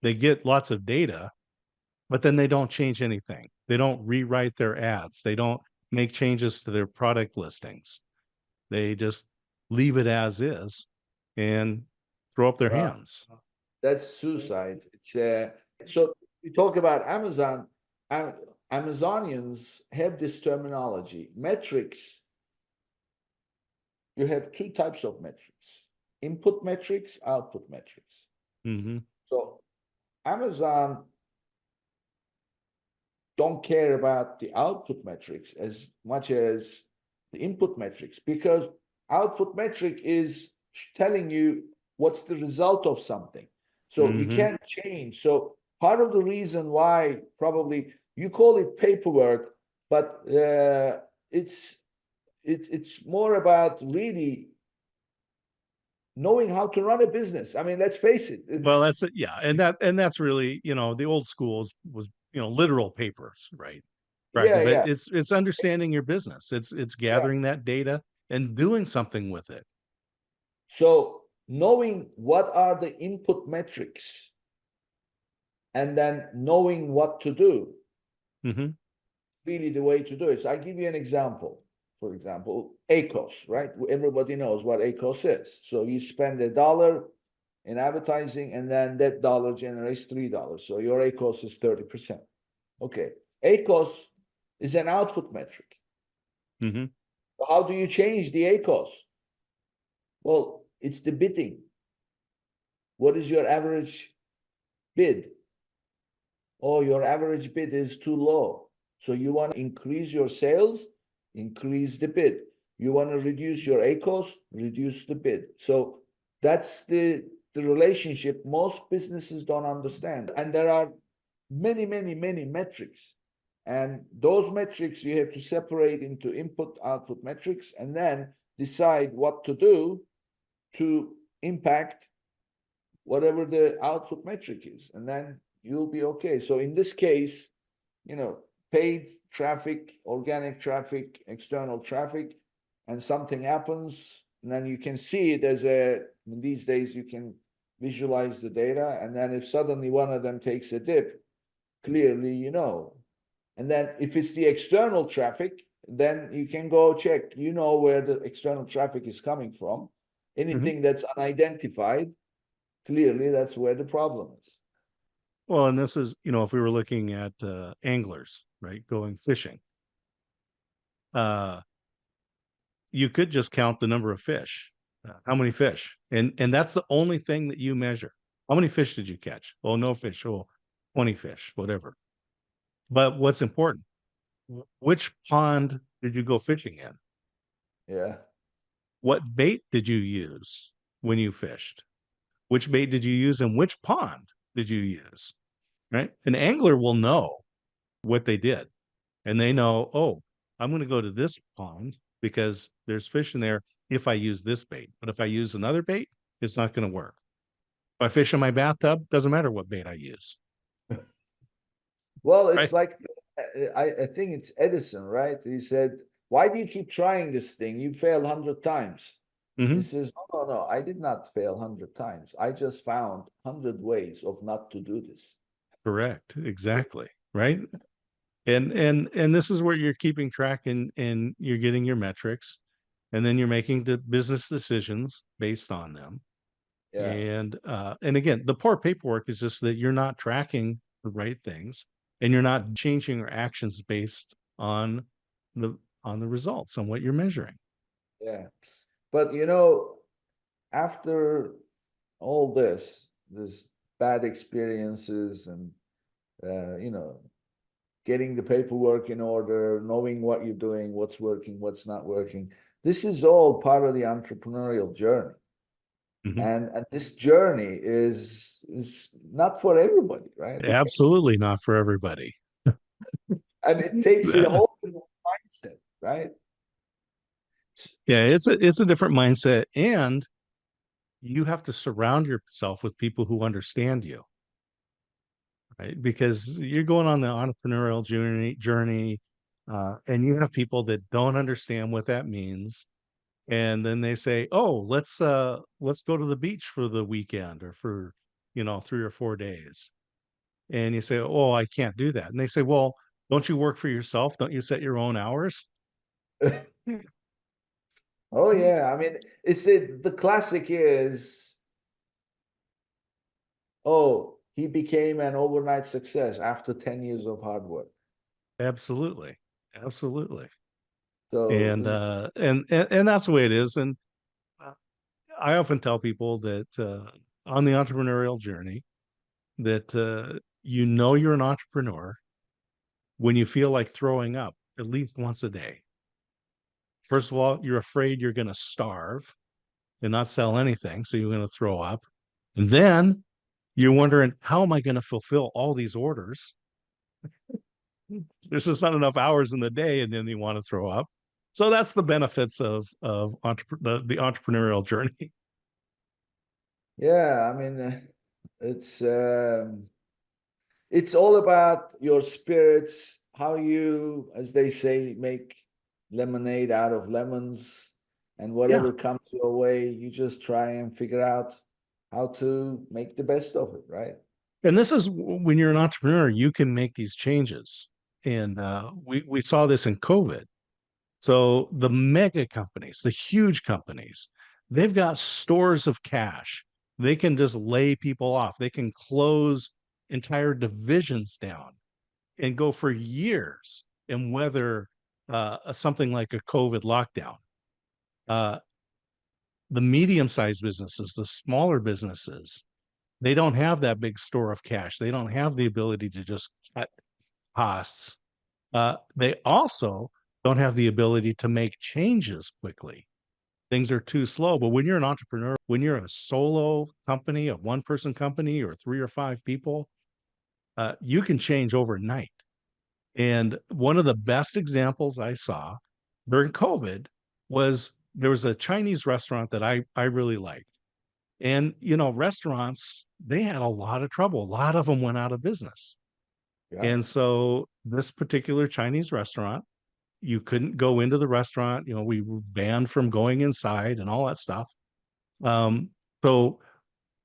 S3: they get lots of data, but then they don't change anything. They don't rewrite their ads. They don't make changes to their product listings. They just leave it as is and throw up their hands.
S2: That's suicide. So we talk about Amazon. Amazonians have this terminology. Metrics. You have two types of metrics: input metrics, output metrics. So Amazon don't care about the output metrics as much as the input metrics, because output metric is telling you what's the result of something. So you can't change. So part of the reason why probably you call it paperwork, but it's more about really knowing how to run a business. I mean, let's face it.
S3: Well, that's it. Yeah. And that's really, the old school was, literal papers, right? Right.
S2: Yeah,
S3: But
S2: yeah.
S3: it's understanding your business. It's gathering that data and doing something with it.
S2: So knowing what are the input metrics and then knowing what to do, really the way to do it. So I'll give you an example. For example, ACOS, right? Everybody knows what ACOS is. So you spend $1 in advertising, and then that dollar generates $3. So your ACOS is 30%. Okay. ACOS is an output metric. So how do you change the ACOS? Well, it's the bidding. What is your average bid? Oh, your average bid is too low. So you want to increase your sales, increase the bid. You want to reduce your ACOS, reduce the bid. So that's the relationship most businesses don't understand. And there are many, many, many metrics. And those metrics you have to separate into input, output metrics, and then decide what to do to impact whatever the output metric is. And then you'll be okay. So in this case, paid traffic, organic traffic, external traffic, and something happens, and then you can see it these days you can visualize the data, and then if suddenly one of them takes a dip, clearly And then if it's the external traffic, then you can go check, where the external traffic is coming from. Anything that's unidentified, clearly that's where the problem is.
S3: Well, and this is, if we were looking at anglers, right, going fishing, you could just count the number of fish, how many fish, and that's the only thing that you measure. How many fish did you catch? Oh, no fish. Oh, 20 fish, whatever. But what's important, which pond did you go fishing in?
S2: Yeah.
S3: What bait did you use when you fished? Which bait did you use and which pond did you use? Right? An angler will know what they did. And they know, oh, I'm going to go to this pond because there's fish in there. if I use this bait. But if I use another bait, it's not going to work. If I fish in my bathtub, doesn't matter what bait I use.
S2: Well,
S3: Right.
S2: it's like I think it's Edison, right? He said, "Why do you keep trying this thing? You failed 100 times." He says, "No, no, no. I did not fail 100 times. I just found 100 ways of not to do this."
S3: Correct. Exactly. Right. And this is where you're keeping track and you're getting your metrics, and then you're making the business decisions based on them.
S2: Yeah,
S3: And again, the poor paperwork is just that you're not tracking the right things, and you're not changing your actions based the on the results, on what you're measuring.
S2: yeah. But after all this bad experiences and getting the paperwork in order, knowing what you're doing, what's working, what's not working. This is all part of the entrepreneurial journey.
S3: Mhm.
S2: And this journey is not for everybody, right?
S3: Absolutely not for everybody.
S2: And it takes a whole different mindset, right?
S3: Yeah, it's a different mindset, and you have to surround yourself with people who understand you, right? Because you're going on the entrepreneurial journey, and you have people that don't understand what that means, and then they say, "Oh, let's go to the beach for the weekend or for 3 or 4 days," and you say, "Oh, I can't do that," and they say, "Well, don't you work for yourself? Don't you set your own hours?"
S2: Oh yeah, I mean, it's the classic is, oh, he became an overnight success after 10 years of hard work.
S3: Absolutely, absolutely.
S2: So
S3: And that's the way it is. And uh, I often tell people that on the entrepreneurial journey, that you're an entrepreneur when you feel like throwing up at least once a day. First of all, you're afraid you're going to starve and not sell anything, so you're going to throw up. And then you're wondering, how am I going to fulfill all these orders? There's just not enough hours in the day, and then you want to throw up. So that's the benefits of the entrepreneurial journey.
S2: yeah, I mean, it's it's all about your spirits, how you, as they say, make lemonade out of lemons, and
S3: Yeah.
S2: whatever comes your way, you just try and figure out how to make the best of it, right?
S3: And this is when you're an entrepreneur, you can make these changes. And we saw this in COVID. So the mega companies, the huge companies, they've got stores of cash. They can just lay people off. They can close entire divisions down and go for years and weather something like a COVID lockdown. Uh, the medium-sized businesses, the smaller businesses, they don't have that big store of cash. They don't have the ability to just cut costs. They also don't have the ability to make changes quickly. Things are too slow. But when you're an entrepreneur, when you're a solo company, a one-person company, or 3 or 5 people, you can change overnight. And one of the best examples I saw during COVID was there was a Chinese restaurant that I really liked. And restaurants, they had a lot of trouble. A lot of them went out of business.
S2: Yeah.
S3: And so this particular Chinese restaurant, you couldn't go into the restaurant. We were banned from going inside and all that stuff. So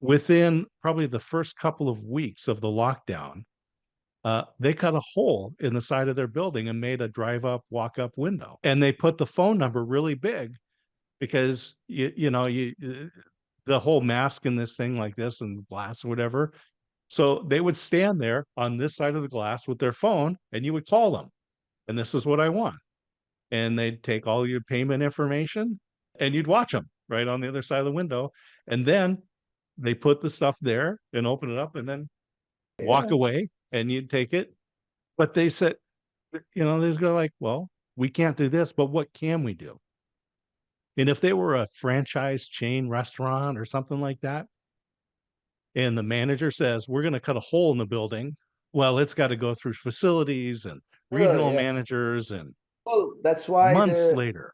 S3: within probably the first couple of weeks of the lockdown, they cut a hole in the side of their building and made a drive up, walk up window. And they put the phone number really big because the whole mask in this thing like this and glass or whatever. So they would stand there on this side of the glass with their phone, and you would call them. And this is what I want. And they'd take all your payment information, and you'd watch them right on the other side of the window. And then they put the stuff there and open it up and then walk
S2: Yeah.
S3: away, and you'd take it. But they said, they go like, well, we can't do this, but what can we do? And if they were a franchise chain restaurant or something like that, and the manager says, we're going to cut a hole in the building, well, it's got to go through facilities and
S2: Sure,
S3: regional
S2: yeah.
S3: managers and
S2: Well, that's why
S3: months
S2: the
S3: later.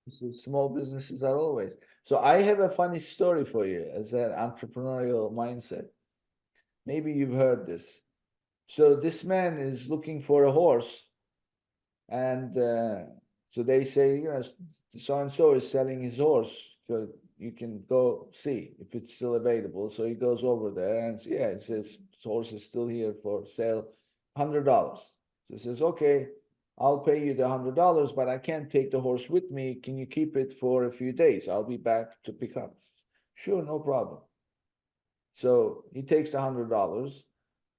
S2: Small businesses are always. So I have a funny story for you as an entrepreneurial mindset. Maybe you've heard this. So this man is looking for a horse, and so they say, so and so is selling his horse, so you can go see if it's still available. So he goes over there and yeah, it says his horse is still here for sale, $100. So he says, okay, I'll pay you the $100, but I can't take the horse with me. Can you keep it for a few days? I'll be back to pick up. Sure, no problem. So he takes the $100,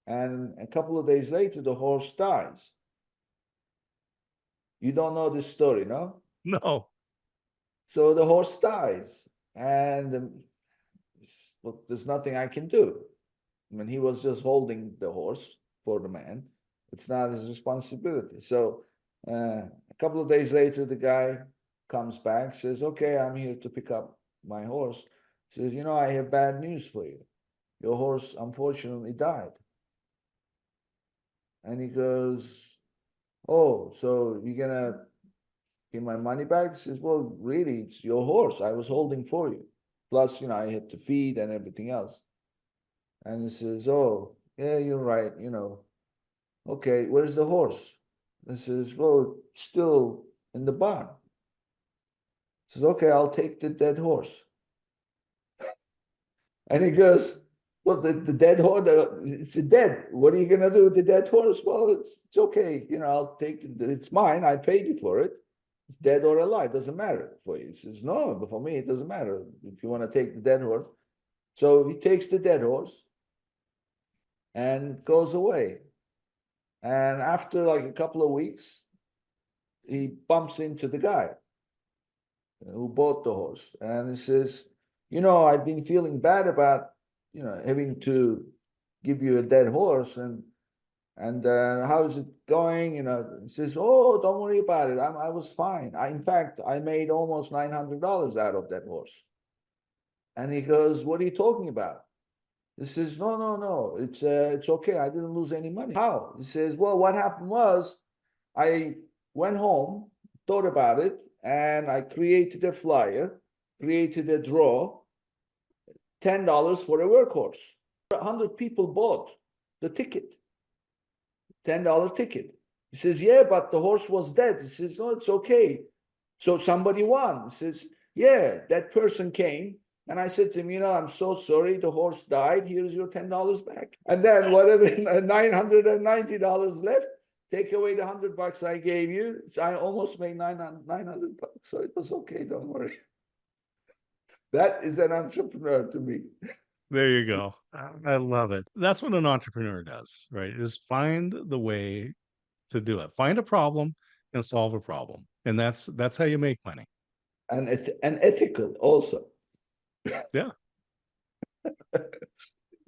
S2: and a couple of days later, the horse dies. You don't know this story, no?
S3: No.
S2: So the horse dies, and look, there's nothing I can do. I mean, he was just holding the horse for the man. It's not his responsibility. So a couple of days later, the guy comes back, says, okay, I'm here to pick up my horse. Says, I have bad news for you. Your horse unfortunately died. And he goes, oh, so you're gonna give my money back? He says, well, really, it's your horse I was holding for you. Plus, I had to feed and everything else. And he says, oh, yeah, you're right, Okay, where's the horse? He says, well, still in the barn. He says, okay, I'll take the dead horse. And he goes, well, the dead horse, it's dead. What are you going to do with the dead horse? Well, it's okay. I'll take it. It's mine. I paid you for it. It's dead or alive. Doesn't matter for you. He says, no, but for me, it doesn't matter if you want to take the dead horse. So he takes the dead horse and goes away. And after like a couple of weeks, he bumps into the guy who bought the horse. And he says, I've been feeling bad about, having to give you a dead horse. And how's it going? He says, oh, don't worry about it. I was fine. In fact, I made almost $900 out of that horse. And he goes, what are you talking about? He says, no, it's okay. I didn't lose any money. How? He says, well, what happened was I went home, thought about it, and I created a flyer, created a draw, $10 for a workhorse. 100 people bought the ticket, $10 ticket. He says, yeah, but the horse was dead. He says, no, it's okay. So somebody won. He says, yeah, that person came. And I said to him, I'm so sorry, the horse died. Here's your $10 back. And then whatever, $990 left, take away the $100 I gave you. I almost made $900. So it was okay, don't worry. That is an entrepreneur to me.
S3: There you go. I love it. That's what an entrepreneur does, right? Is find the way to do it. Find a problem and solve a problem. And that's how you make money.
S2: And ethical also.
S3: Yeah.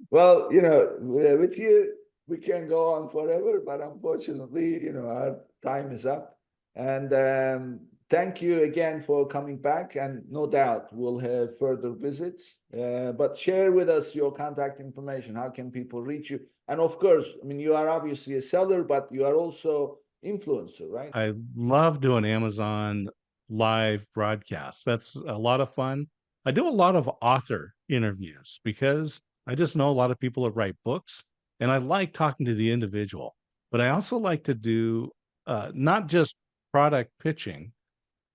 S2: Well, with you, we can go on forever, but unfortunately, our time is up. And thank you again for coming back. And no doubt we'll have further visits. But share with us your contact information. How can people reach you? And of course, you are obviously a seller, but you are also influencer, right?
S3: I love doing Amazon live broadcasts. That's a lot of fun. I do a lot of author interviews because I just know a lot of people that write books, and I like talking to the individual. But I also like to do not just product pitching,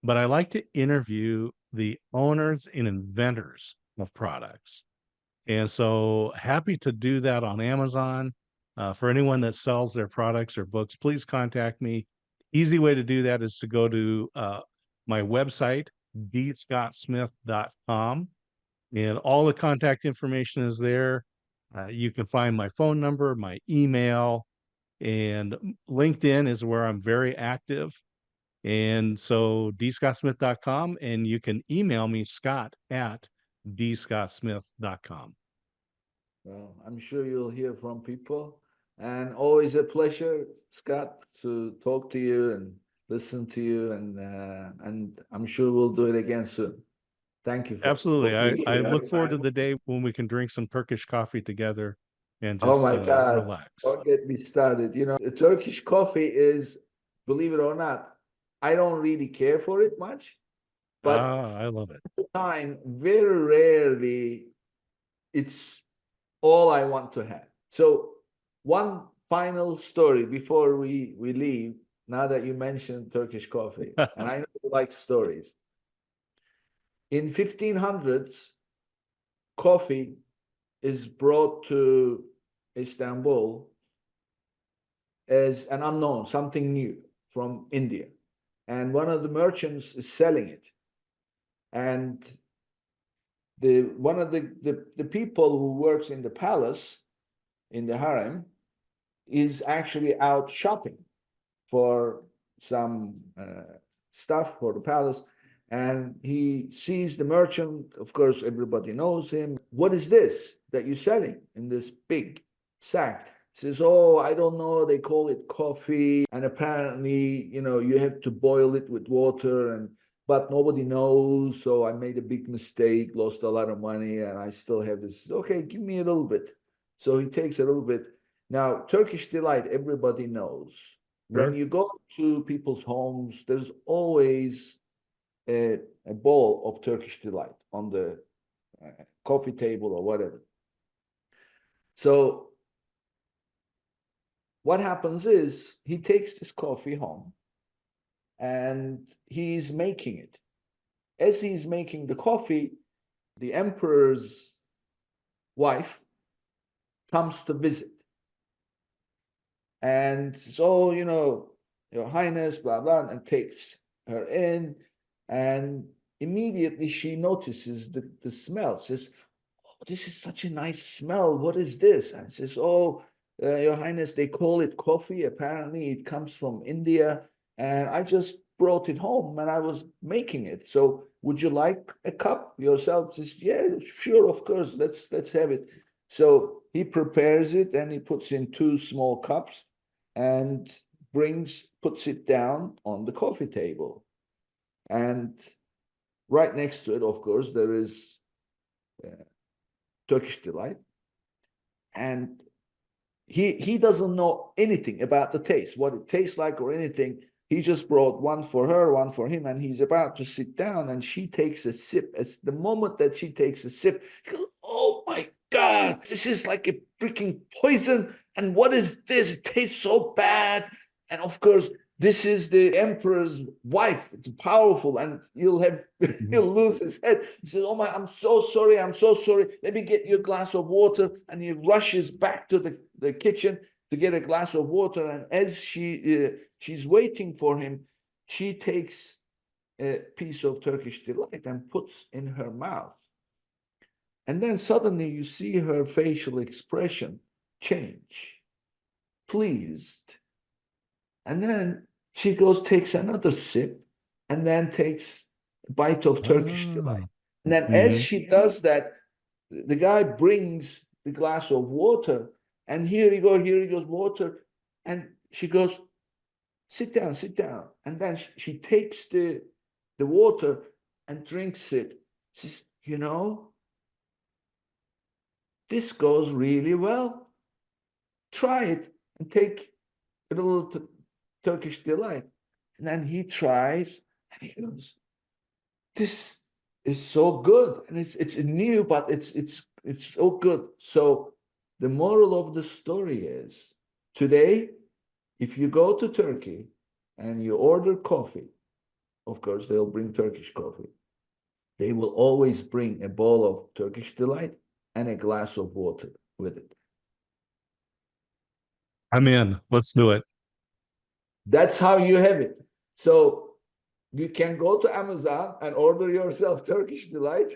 S3: but I like to interview the owners and inventors of products. And so happy to do that on Amazon. For anyone that sells their products or books, please contact me. Easy way to do that is to go to my website, dscottsmith.com, and all the contact information is there. You can find my phone number, my email, and LinkedIn is where I'm very active. And so dscottsmith.com, and you can email me, scott@dscottsmith.com.
S2: Well, I'm sure you'll hear from people. And always a pleasure, Scott, to talk to you and listen to you. And I'm sure we'll do it again soon. Thank you.
S3: Absolutely. I look forward to the day when we can drink some Turkish coffee together and
S2: Oh
S3: just
S2: my God,
S3: relax.
S2: don't get me started. The Turkish coffee is, believe it or not, I don't really care for it much, But
S3: I love it.
S2: time, very rarely, it's all I want to have. So one final story before we leave, now that you mentioned Turkish coffee, and I know you like stories. In 1500s, coffee is brought to Istanbul as an unknown, something new from India. And one of the merchants is selling it. And one of the people who works in the palace, in the harem, is actually out shopping for some stuff for the palace. And he sees the merchant. Of course, everybody knows him. What is this that you're selling in this big sack? He says, oh, I don't know. They call it coffee. And apparently, you have to boil it with water, but nobody knows. So I made a big mistake, lost a lot of money, and I still have this. Okay, give me a little bit. So he takes a little bit. Now, Turkish Delight, everybody knows.
S3: Sure.
S2: When you go to people's homes, there's always a bowl of Turkish Delight on the coffee table or whatever. So what happens is he takes this coffee home and he's making it. As he's making the coffee, the emperor's wife comes to visit. And so, Your Highness, blah, blah, and takes her in. And immediately she notices the smell. Says, oh, this is such a nice smell. What is this? And says, oh, Your Highness, they call it coffee. Apparently it comes from India. And I just brought it home and I was making it. So would you like a cup yourself? Says, yeah, sure, of course. Let's have it. So he prepares it and he puts in 2 small cups and puts it down on the coffee table. And right next to it, of course, there is Turkish Delight. And he doesn't know anything about the taste, what it tastes like or anything. He just brought one for her, one for him, and he's about to sit down, and she takes a sip. As the moment that she takes a sip, she goes, oh my God, this is like a freaking poison. And what is this? It tastes so bad. And of course, this is the emperor's wife. It's powerful, and he'll lose his head. He says, oh my, I'm so sorry. I'm so sorry. Let me get you a glass of water. And he rushes back to the kitchen to get a glass of water. And as she's waiting for him, she takes a piece of Turkish Delight and puts in her mouth. And then suddenly you see her facial expression change, pleased. And then she takes another sip, and then takes a bite of Turkish Delight. And then as she does that, the guy brings the glass of water, and here he goes, water. And she goes, sit down. And then she takes the water and drinks it. She says, this goes really well. Try it and take a little Turkish Delight. And then he tries and he goes, this is so good. And it's new, but it's so good. So the moral of the story is, today, if you go to Turkey and you order coffee, of course, they'll bring Turkish coffee. They will always bring a bowl of Turkish Delight and a glass of water with it.
S3: I'm in. Let's do it.
S2: That's how you have it. So you can go to Amazon and order yourself Turkish Delight.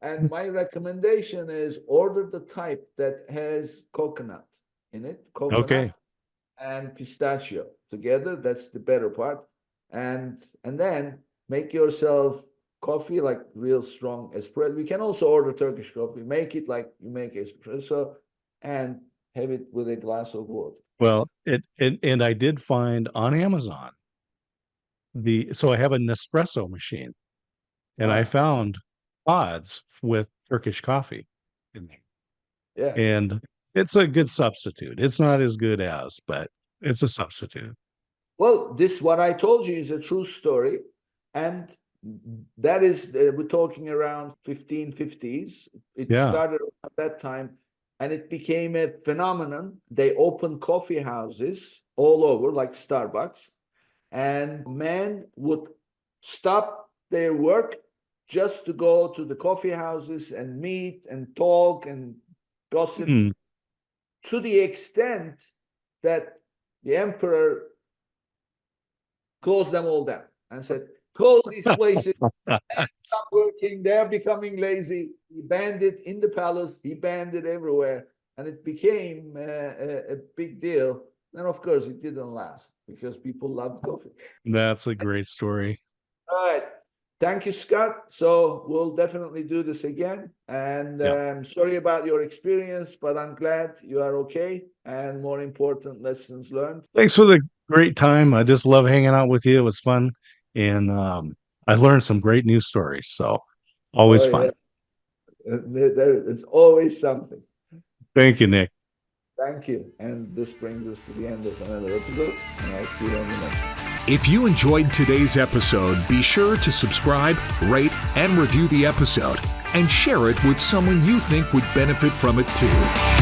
S2: And my recommendation is order the type that has coconut in it. Coconut and pistachio together. That's the better part. And then make yourself coffee, like real strong espresso. We can also order Turkish coffee. Make it like you make espresso and have it with a glass of water.
S3: Well, and I did find on Amazon so I have a Nespresso machine, and I found pods with Turkish coffee in there.
S2: Yeah.
S3: And it's a good substitute. It's not as good as, but it's a substitute.
S2: Well, what I told you is a true story. And that is, we're talking around 1550s. It
S3: Yeah.
S2: started at that time, and it became a phenomenon. They opened coffee houses all over, like Starbucks, and men would stop their work just to go to the coffee houses and meet and talk and gossip,
S3: Mm.
S2: to the extent that the emperor closed them all down and said, close these places, stop working, they're becoming lazy. He banned it in the palace, he banned it everywhere, and it became a big deal. And of course, it didn't last because people loved coffee.
S3: That's a great story.
S2: All right. Thank you, Scott. So we'll definitely do this again. And
S3: Yeah.
S2: sorry about your experience, but I'm glad you are okay. And more important, lessons learned.
S3: Thanks for the great time. I just love hanging out with you. It was fun. And I learned some great news stories. So always
S2: Oh,
S3: fun.
S2: yeah. There's always something.
S3: Thank you, Nick.
S2: Thank you. And this brings us to the end of another episode. And I'll see you on the next one.
S1: If you enjoyed today's episode, be sure to subscribe, rate, and review the episode, and share it with someone you think would benefit from it too.